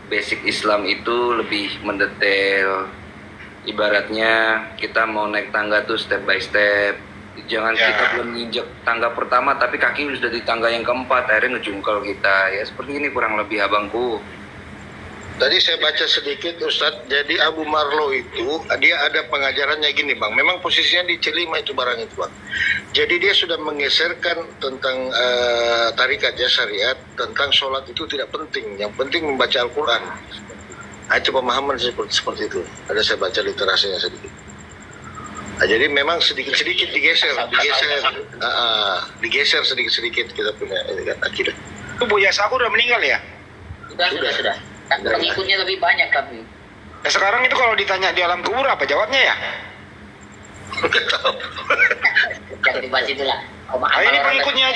basic Islam itu lebih mendetail. Ibaratnya kita mau naik tangga tuh step by step. Jangan
Ya.
kita belum nginjek tangga pertama tapi kaki sudah di tangga yang keempat, akhirnya ngejungkel kita. Ya seperti ini kurang lebih abangku.
Tadi saya baca sedikit Ustadz, jadi Abu Marlo itu dia ada pengajarannya gini bang, memang posisinya di C5 itu barang itu bang. Jadi dia sudah menggeserkan tentang tarikat ya, syariat, tentang sholat itu tidak penting, yang penting membaca Al-Quran. Nah, itu pemahaman seperti itu, ada saya baca literasinya sedikit. Nah, jadi memang sedikit-sedikit digeser sedikit-sedikit kita punya ini kan, akidah.
Itu Buya Sakur udah meninggal ya?
Sudah. Pengikutnya lebih banyak tapi.
Nah, sekarang itu kalau ditanya di alam kubur apa jawabnya ya?
Jangan dibahas itulah.
Ini pengikutnya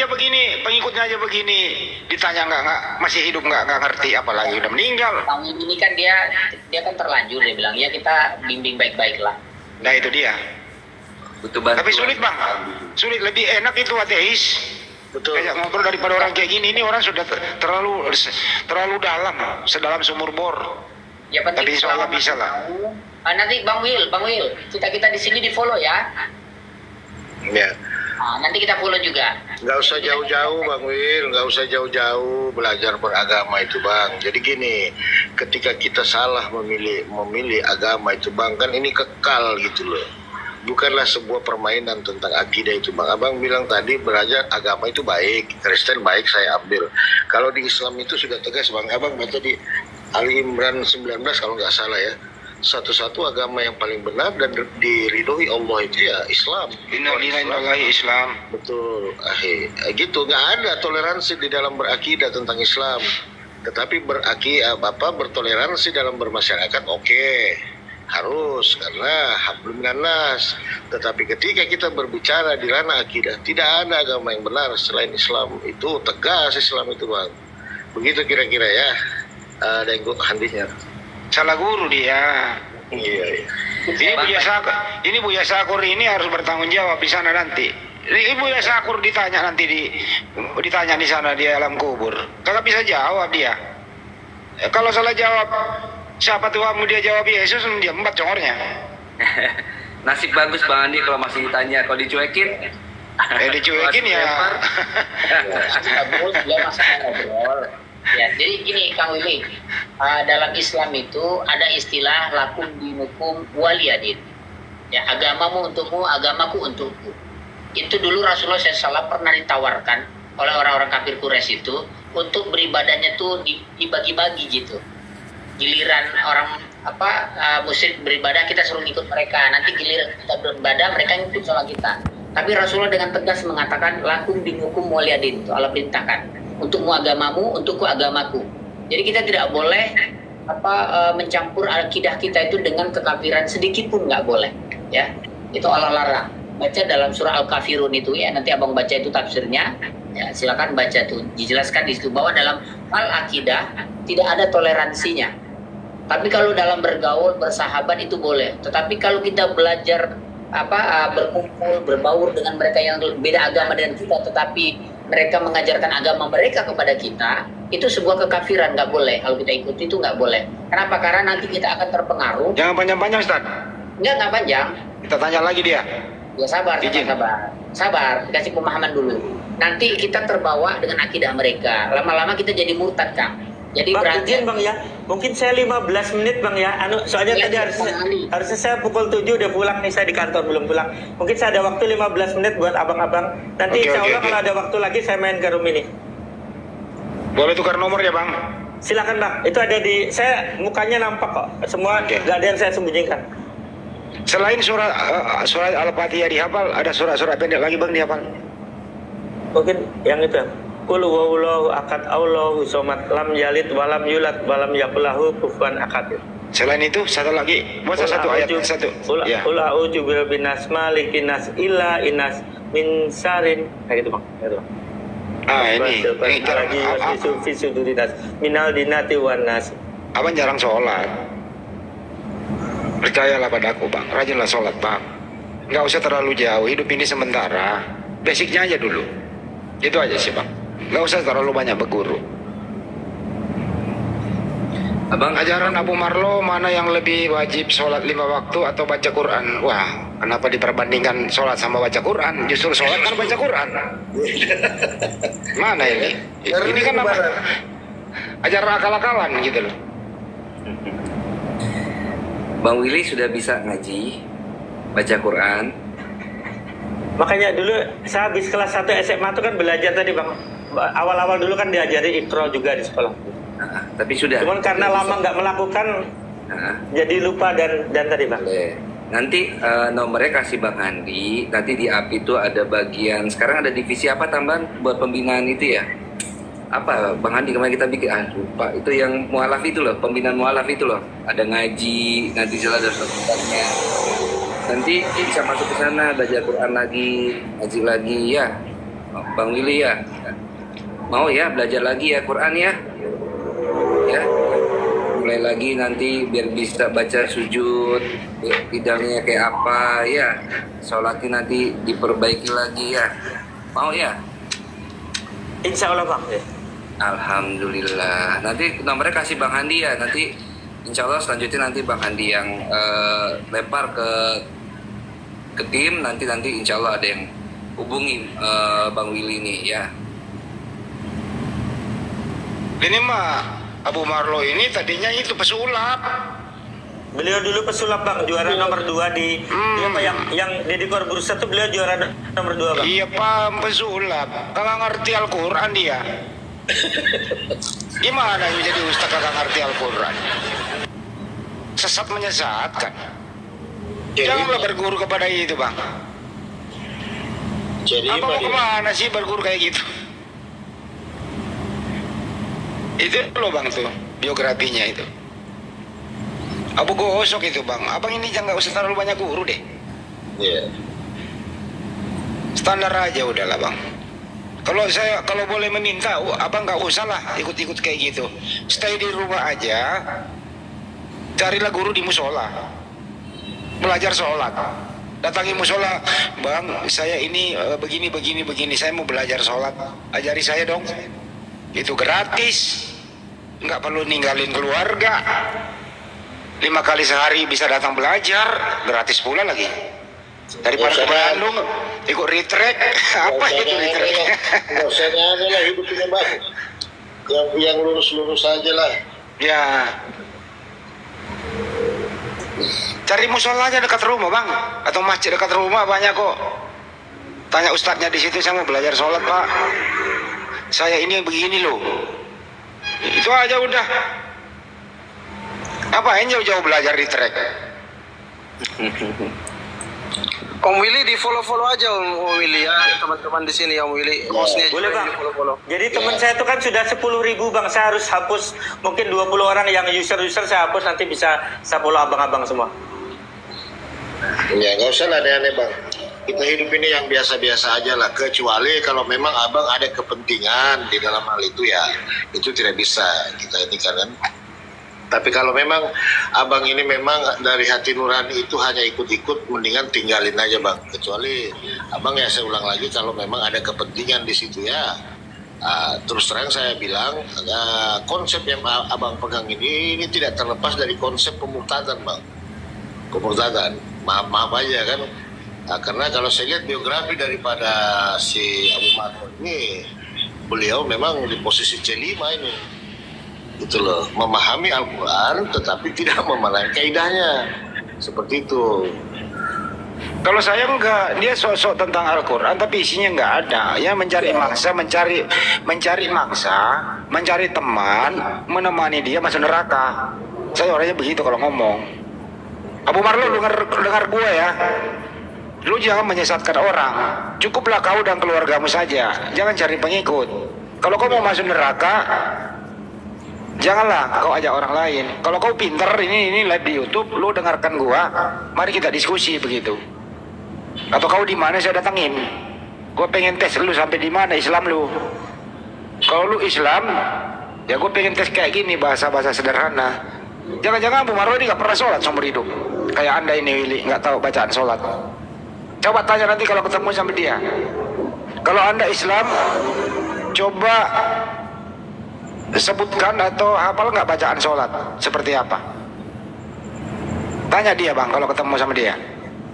aja begini, ditanya nggak masih hidup nggak ngerti, apalagi udah meninggal.
Bang ini kan dia kan terlanjur, dia bilang ya kita bimbing baik-baik lah.
Nah itu dia.
Butuh bantuan.
Tapi sulit bang, sulit, lebih enak itu ateis.
Betul.
Kayak ngobrol daripada orang kayak gini. Ini orang sudah terlalu dalam, sedalam sumur bor.
Ya penting.
Tapi insya Allah bisa lah.
Nanti Bang Will, kita di sini di follow ya.
Ya.
Nah, nanti kita follow juga.
Nggak usah jauh-jauh Bang Wil, nggak usah jauh-jauh belajar beragama itu Bang. Jadi gini, ketika kita salah memilih agama itu Bang, kan ini kekal gitu loh. Bukanlah sebuah permainan tentang akidah itu Bang. Abang bilang tadi belajar agama itu baik, Kristen baik saya ambil. Kalau di Islam itu sudah tegas Bang. Abang baca di Ali Imran 19 kalau nggak salah ya. Satu-satu agama yang paling benar dan diridhoi Allah itu ya Islam.
Innalillahi Islam.
Betul, gitu, nggak ada toleransi di dalam berakidah tentang Islam. Tetapi bertoleransi dalam bermasyarakat oke, harus, karena hablum minan nas. Tetapi ketika kita berbicara di ranah akidah, tidak ada agama yang benar selain Islam. Itu tegas Islam itu Bang. Begitu kira-kira ya. Ada yang handinya.
Salah guru dia.
Iya.
Ini Buya Sakur ini harus bertanggung jawab di sana nanti. Ini Buya Sakur ditanya nanti ditanya di sana di alam kubur. Kagak bisa jawab dia. Kalau salah jawab siapa Tuhanmu, dia jawab Yesus, dia empat congornya.
Nasib bagus Bang Andi kalau masih ditanya, kalau dicuekin.
Dicuekin ya.
Bagus, dia masalah ngobrol. Ya, jadi gini Kang Willy, dalam Islam itu ada istilah lakum dinukum waliyadin. Ya, agamamu untukmu, agamaku untukku. Itu dulu Rasulullah SAW pernah ditawarkan oleh orang-orang kafir Quraisy itu untuk beribadahnya tuh dibagi-bagi gitu. Giliran orang musyrik beribadah, kita suruh ikut mereka. Nanti giliran kita beribadah, mereka ngikut sama kita. Tapi Rasulullah dengan tegas mengatakan lakum dinukum waliyadin, itu Allah perintahkan. Untukmu agamamu, untukku agamaku. Jadi kita tidak boleh mencampur akidah kita itu dengan kekafiran sedikit pun nggak boleh. Ya, itu Allah larang. Baca dalam surah Al-Kafirun itu ya, nanti abang baca itu tafsirnya. Ya, silakan baca tuh. Dijelaskan di situ bahwa dalam hal akidah tidak ada toleransinya. Tapi kalau dalam bergaul, bersahabat itu boleh. Tetapi kalau kita belajar berkumpul, berbaur dengan mereka yang beda agama dengan kita, tetapi mereka mengajarkan agama mereka kepada kita, itu sebuah kekafiran, nggak boleh. Kalau kita ikuti itu nggak boleh. Kenapa? Karena nanti kita akan terpengaruh.
Jangan panjang-panjang, Ustaz.
Nggak panjang.
Kita tanya lagi dia.
Ya sabar, sabar. Kasih pemahaman dulu. Nanti kita terbawa dengan akidah mereka. Lama-lama kita jadi murtad, Kang. Jadi
Bang,
berarti
izin Bang ya. Mungkin saya 15 menit Bang ya. Soalnya
Ya,
tadi harusnya saya pukul 7 udah pulang nih, saya di kantor belum pulang. Mungkin saya ada waktu 15 menit buat abang-abang. Nanti insya Allah kalau ada waktu lagi saya main ke room ini.
Boleh tukar nomor ya Bang?
Silakan Bang. Itu ada di saya, mukanya nampak kok. Semua nggak ada yang saya sembunyikan.
Selain surat Al-Fatihah dihafal, ada surat-surat pendek lagi Bang dihafal?
Mungkin yang itu. Qul huwallahu ahad Allahu somad lam yalid walam yulad walam yakul lahu kufuwan ahad.
Selain itu satu lagi, masa satu ayat satu. Ya.
Qul a'udzu birabbin nas malikin nas ila inas min sarin. Kayak gitu Bang. Kayak gitu.
Ini jarang
minal dinati wan nas.
Abang jarang sholat. Percayalah padaku Bang, rajinlah sholat Bang. Nggak usah terlalu jauh, hidup ini sementara. Basicnya aja dulu. Itu aja sih Bang. Nggak usah terlalu banyak berguru.
Abang,
ajaran Abu Marlo mana yang lebih wajib, sholat 5 waktu atau baca Quran? Wah, kenapa diperbandingkan sholat sama baca Quran? Justru sholat kan baca Quran. Mana ini? Ini kan apa? Ajaran akal-akalan gitu loh.
Bang Willy sudah bisa ngaji, baca Quran.
Makanya dulu saya habis kelas 1 SMA itu kan belajar tadi Bang. Awal-awal dulu kan diajari Iqra juga di sekolah.
Tapi sudah.
Cuman karena lama nggak melakukan, jadi lupa dan tadi Bang.
Boleh. Nanti nomornya kasih Bang Andi. Nanti di app itu ada bagian. Sekarang ada divisi apa tambahan buat pembinaan itu ya? Apa Bang Andi kemarin kita bikin? Lupa. Itu yang mualaf itu loh, pembinaan mualaf itu loh. Ada ngaji, nanti salah ada sertifikatnya. Nanti bisa masuk ke sana, belajar Quran lagi, ngaji lagi ya, Bang Willy ya. Mau ya belajar lagi ya Quran ya, mulai lagi nanti biar bisa baca sujud, bidangnya kayak apa ya, sholatnya nanti diperbaiki lagi ya, mau ya?
Insya Allah Bang.
Alhamdulillah. Nanti nomornya kasih Bang Andi ya, nanti insya Allah selanjutnya nanti Bang Andi yang lempar ke tim, nanti insya Allah ada yang hubungi Bang Willy nih ya.
Ini mah Abu Marlo ini tadinya itu pesulap.
Beliau dulu pesulap Bang, juara nomor 2 di apa yang Deddy Corbuzier itu beliau juara nomor 2 Bang.
Iya Pak, pesulap. Kagak ngerti Al-Quran dia. Gimana jadi ustaz kagak ngerti Al-Quran? Sesat menyesatkan. Janganlah berguru kepada itu Bang.
Jadi
apa mau kemana sih berguru kayak gitu? Itu loh Bang tuh, biografinya itu. Abu Gosok itu Bang. Abang ini jangan, nggak usah terlalu banyak guru deh.
Iya.
Standar aja udahlah Bang. Kalau boleh meminta, abang nggak usah lah ikut-ikut kayak gitu. Stay di rumah aja. Carilah guru di musola, belajar sholat. Datangi musola, bang, saya ini begini, saya mau belajar sholat, ajari saya dong. Itu gratis, nggak perlu ninggalin keluarga. 5 kali sehari bisa datang belajar, gratis pula lagi. Daripada ke Bandung, ikut retreat, apa itu retreat?
Nggak usah ada lah, hidup ini bang. Yang lurus-lurus aja lah.
Ya, cari musola aja dekat rumah bang, atau masjid dekat rumah banyak kok. Tanya ustadznya di situ, saya mau belajar sholat pak. Saya ini begini loh. Itu aja udah. Ngapain jauh-jauh belajar di trek?
Om Willy di follow aja Om Willy ya, teman-teman di sini Om Willy. Hostnya
Boleh
juga
bang.
di follow.
Jadi teman saya itu kan sudah 10.000 bang. Saya harus hapus mungkin 20 orang yang user saya hapus, nanti bisa saya follow abang-abang semua.
Ya nggak usah lah aneh-aneh bang. Kita hidup ini yang biasa-biasa aja lah. Kecuali kalau memang abang ada kepentingan di dalam hal itu ya, itu tidak bisa kita ini kan. Tapi kalau memang abang ini memang dari hati nurani itu hanya ikut-ikut, mendingan tinggalin aja bang. Kecuali abang ya saya ulang lagi, kalau memang ada kepentingan di situ ya. Terus terang saya bilang konsep yang abang pegang ini tidak terlepas dari konsep pemurtadan bang. Pemurtadan, maaf aja kan. Karena kalau saya lihat biografi daripada si Abu Marwan ini, beliau memang di posisi C5 ini. Itu loh, memahami Al-Quran tetapi tidak memahami kaidahnya. Seperti itu.
Kalau saya enggak, dia sosok tentang Al-Quran tapi isinya enggak ada. Ya mencari mangsa, mencari mangsa, mencari teman, menemani dia masuk neraka. Saya orangnya begitu kalau ngomong. Abu Marlo dengar gue ya. Lu jangan menyesatkan orang. Cukuplah kau dan keluargamu saja. Jangan cari pengikut. Kalau kau mau masuk neraka, janganlah kau ajak orang lain. Kalau kau pinter, ini live di YouTube, lu dengarkan gua, mari kita diskusi begitu. Atau kau di mana saya datangin. Gua pengen tes lu sampai di mana Islam lu. Kalau lu Islam, ya gua pengen tes kayak gini, bahasa-bahasa sederhana. Jangan-jangan Abu Marwan ini gak pernah sholat seumur hidup. Kayak anda ini Willy, gak tahu bacaan sholat. Coba tanya nanti kalau ketemu sama dia. Kalau anda Islam, coba sebutkan atau hafal nggak bacaan sholat seperti apa? Tanya dia bang kalau ketemu sama dia.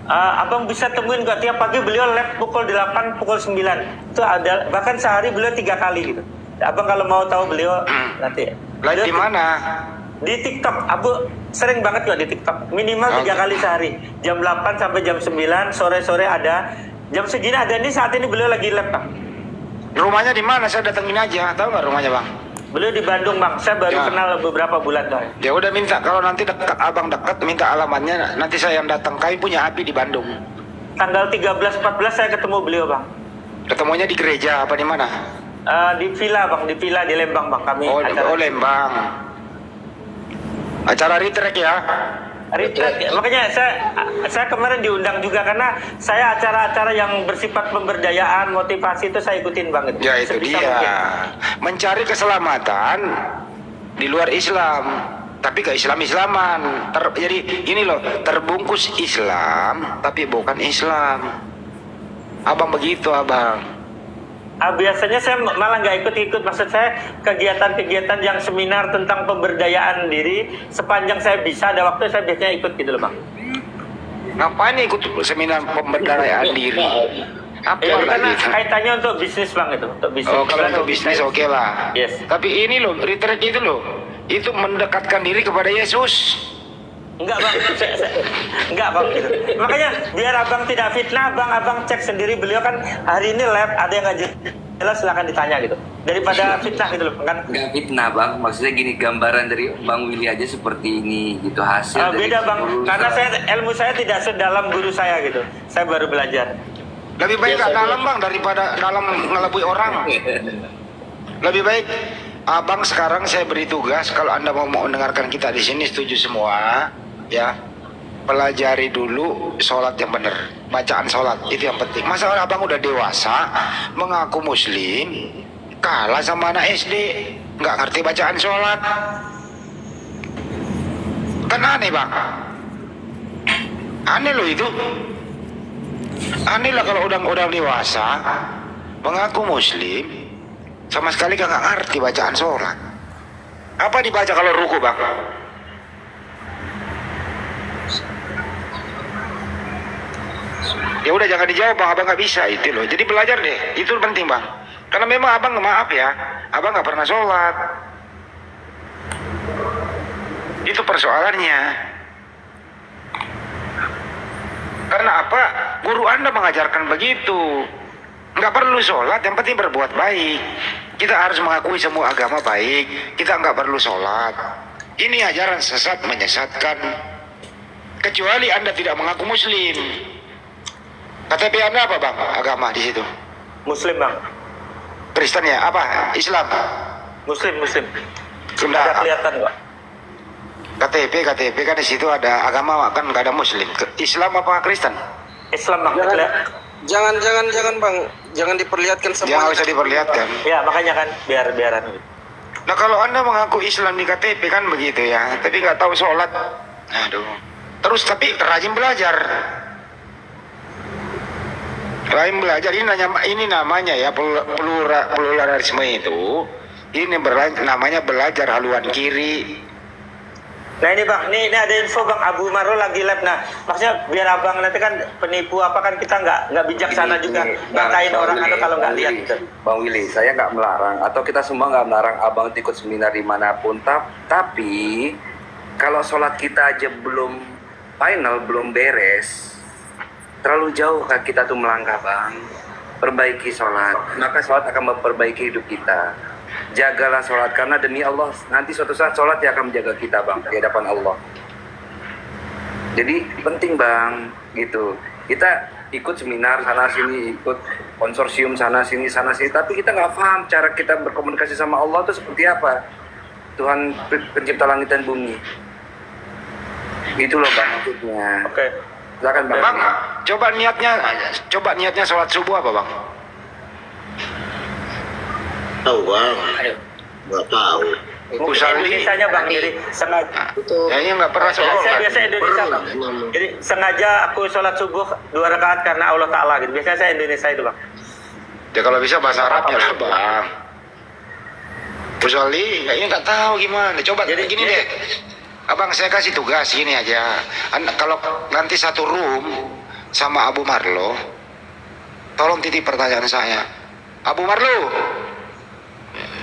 Abang bisa temuin nggak tiap pagi beliau live pukul 8, pukul 9. Itu ada, bahkan sehari beliau 3 kali gitu. Abang kalau mau tahu beliau nanti.
Live di mana?
Di TikTok. Abu sering banget kok di TikTok. Minimal 3 kali sehari. Jam 8 sampai jam 9, sore-sore ada. Jam segini ada, ini saat ini beliau lagi live bang.
Rumahnya di mana? Saya datengin aja. Tahu nggak rumahnya bang?
Beliau di Bandung bang, saya baru kenal beberapa bulan bang.
Ya udah minta, kalau nanti dekat abang dekat, minta alamatnya, nanti saya yang datang. Kami punya api di Bandung.
Tanggal 13-14 saya ketemu beliau bang.
Ketemunya di gereja apa di mana?
Di villa bang, di villa di Lembang bang kami.
Oh Lembang. Acara retreat ya?
Retreat, makanya saya kemarin diundang juga karena saya acara-acara yang bersifat pemberdayaan, motivasi itu saya ikutin banget.
Ya itu dia, mencari keselamatan di luar Islam, tapi ke Islam-Islaman. Jadi ini loh, terbungkus Islam, tapi bukan Islam. Abang begitu abang.
Biasanya saya malah nggak ikut-ikut, maksud saya kegiatan-kegiatan yang seminar tentang pemberdayaan diri sepanjang saya bisa ada waktu saya biasanya ikut gitu loh bang.
Ngapain ikut seminar pemberdayaan diri? Apa
karena
gitu?
kaitannya untuk bisnis bang itu, untuk bisnis.
Oh kalau untuk bisnis oke lah.
Yes.
Tapi ini loh retreat itu loh, itu mendekatkan diri kepada Yesus.
Enggak bang, enggak bang. Makanya biar abang tidak fitnah, abang cek sendiri. Beliau kan hari ini live, ada yang nggak jelas silahkan ditanya gitu. Daripada fitnah gitu loh kan.
Nggak fitnah bang, maksudnya gini, gambaran dari Bang Willy aja seperti ini gitu hasil.
Beda bang, karena ilmu saya tidak sedalam guru saya gitu. Saya baru belajar.
Lebih baik nggak dalam bang daripada dalam ngelabui orang. Lebih baik abang sekarang saya beri tugas, kalau anda mau mendengarkan kita di sini setuju semua. Ya, pelajari dulu sholat yang benar, bacaan sholat itu yang penting. Masa abang udah dewasa, mengaku muslim, kalah sama anak SD, nggak ngerti bacaan sholat. Kan aneh bang. Aneh loh itu. Aneh lah kalau udah dewasa mengaku muslim sama sekali gak ngerti bacaan sholat. Apa dibaca kalau ruku bang? Ya udah jangan dijawab bang, abang nggak bisa itu loh. Jadi belajar deh, itu penting bang. Karena memang abang maaf ya, abang nggak pernah sholat. Itu persoalannya. Karena apa? Guru anda mengajarkan begitu. Nggak perlu sholat, yang penting berbuat baik. Kita harus mengakui semua agama baik. Kita nggak perlu sholat. Ini ajaran sesat menyesatkan. Kecuali anda tidak mengaku muslim. KTP anda apa bang? Agama di situ?
Muslim bang.
Kristen ya? Apa? Islam?
Muslim.
Sudah
Ada kelihatan nggak?
KTP kan di situ ada agama kan nggak ada muslim. Islam apa Kristen?
Islam bang.
Jangan bang, jangan diperlihatkan
Jangan
semua.
usah diperlihatkan.
Ya makanya kan biaran.
Nah kalau anda mengaku Islam di KTP kan begitu ya, tapi nggak tahu sholat. Aduh. Terus tapi rajin belajar. Ini namanya ya pluralisme itu. Ini namanya belajar haluan kiri.
Nah ini bang, ini ada info bang, Abu Marul lagi live. Nah maksudnya biar abang nanti kan penipu apa kan kita nggak bijaksana juga ngatain orang
Willy,
kalau nggak
Bang
lihat
Willy,
gitu.
Bang Willy, saya nggak melarang atau kita semua nggak melarang abang ikut seminar dimanapun. Tapi kalau sholat kita aja belum final, belum beres, terlalu jauh kan kita tuh melangkah bang. Perbaiki sholat, maka sholat akan memperbaiki hidup kita. Jagalah sholat karena demi Allah nanti suatu saat sholat yang akan menjaga kita bang di hadapan Allah. Jadi penting bang gitu. Kita ikut seminar sana sini, ikut konsorsium sana sini, tapi kita nggak paham cara kita berkomunikasi sama Allah itu seperti apa. Tuhan pencipta langit dan bumi. Gitu loh bang maksudnya.
Oke.
Silakan bang.
Bang, coba niatnya sholat subuh apa bang?
Tahu bang. Nggak tahu.
Mungkin
Indonesianya bang, jadi sengaja.
Kayaknya nggak pernah
Saya
sholat.
biasa Indonesia bang. Jadi sengaja aku sholat subuh 2 rakaat karena Allah Taala gitu. Biasanya saya Indonesia itu bang.
Ya kalau bisa bahasa Arabnya lah bang. Usolli, kayaknya nggak tahu gimana. Coba
Jadi-
gini deh. Abang saya kasih tugas gini aja. Kalau nanti satu room sama Abu Marlo, tolong titip pertanyaan saya. Abu Marlo,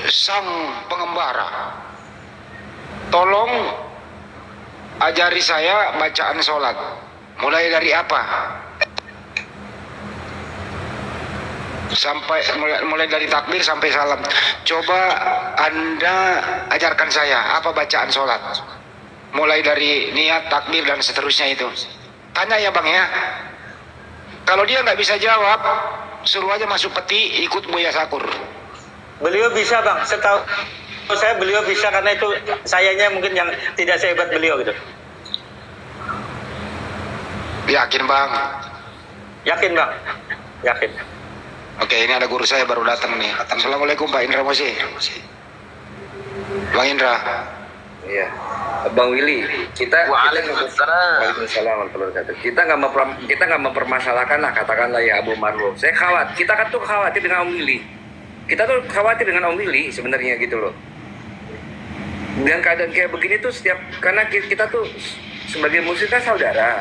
sang pengembara, tolong ajari saya bacaan sholat. Mulai dari apa? Mulai dari takbir sampai salam. Coba Anda ajarkan saya apa bacaan sholat. Mulai dari niat, takbir dan seterusnya itu. Tanya ya bang ya. Kalau dia nggak bisa jawab, suruh aja masuk peti ikut Buya Sakur.
Beliau bisa bang, setahu saya beliau bisa karena itu sayanya mungkin yang tidak sehebat beliau gitu.
Yakin bang?
Yakin bang, yakin.
Oke, ini ada guru saya baru datang nih. Assalamualaikum Pak Indra Mosi. Bang Indra.
Iya, Bang Willy, Waalaikumsalam warahmatullahi wabarakatuh. Kita nggak mempermasalahkan lah, katakanlah ya Abu Marlo. Saya khawatir, kita kan tuh khawatir dengan Om Willy. Kita tuh khawatir dengan Om Willy sebenarnya gitu loh. Dan keadaan kayak begini tuh karena kita tuh sebagai muslim kan saudara.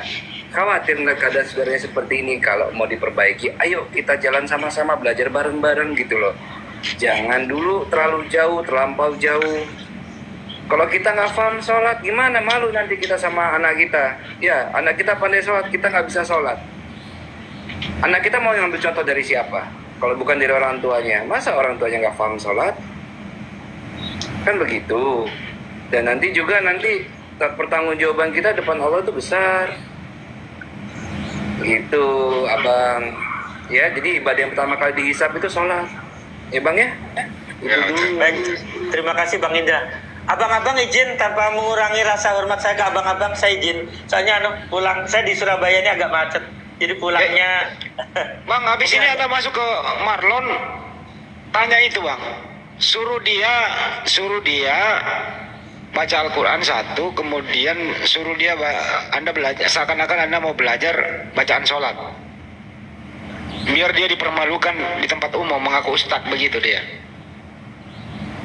Khawatir nggak keadaan saudaranya seperti ini. Kalau mau diperbaiki, ayo kita jalan sama-sama, belajar bareng-bareng gitu loh. Jangan dulu terlalu jauh, terlampau jauh. Kalau kita nggak paham sholat, gimana malu nanti kita sama anak kita. Ya, anak kita pandai sholat, kita nggak bisa sholat. Anak kita mau ngambil contoh dari siapa? Kalau bukan dari orang tuanya. Masa orang tuanya nggak paham sholat? Kan begitu. Dan nanti pertanggungjawaban kita depan Allah itu besar. Gitu, abang. Ya, jadi ibadah yang pertama kali dihisab itu sholat. Ya bang ya?
Baik, terima kasih Bang Indra. Abang-abang izin tanpa mengurangi rasa hormat saya ke abang-abang, saya izin. Soalnya pulang saya di Surabaya ini agak macet. Jadi pulangnya
Bang, habis ini Anda masuk ke Marlon, tanya itu bang. Suruh dia baca Al-Quran satu, kemudian suruh dia Anda belajar, seakan-akan Anda mau belajar bacaan sholat. Biar dia dipermalukan di tempat umum mengaku ustadz, begitu dia.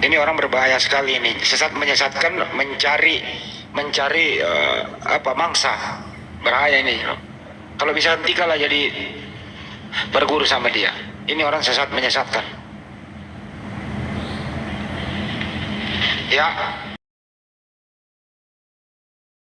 Ini orang berbahaya sekali ini, menyesatkan, mencari mangsa. Bahaya ini. Kalau bisa hentikanlah jadi berguru sama dia. Ini orang sesat, menyesatkan. Ya.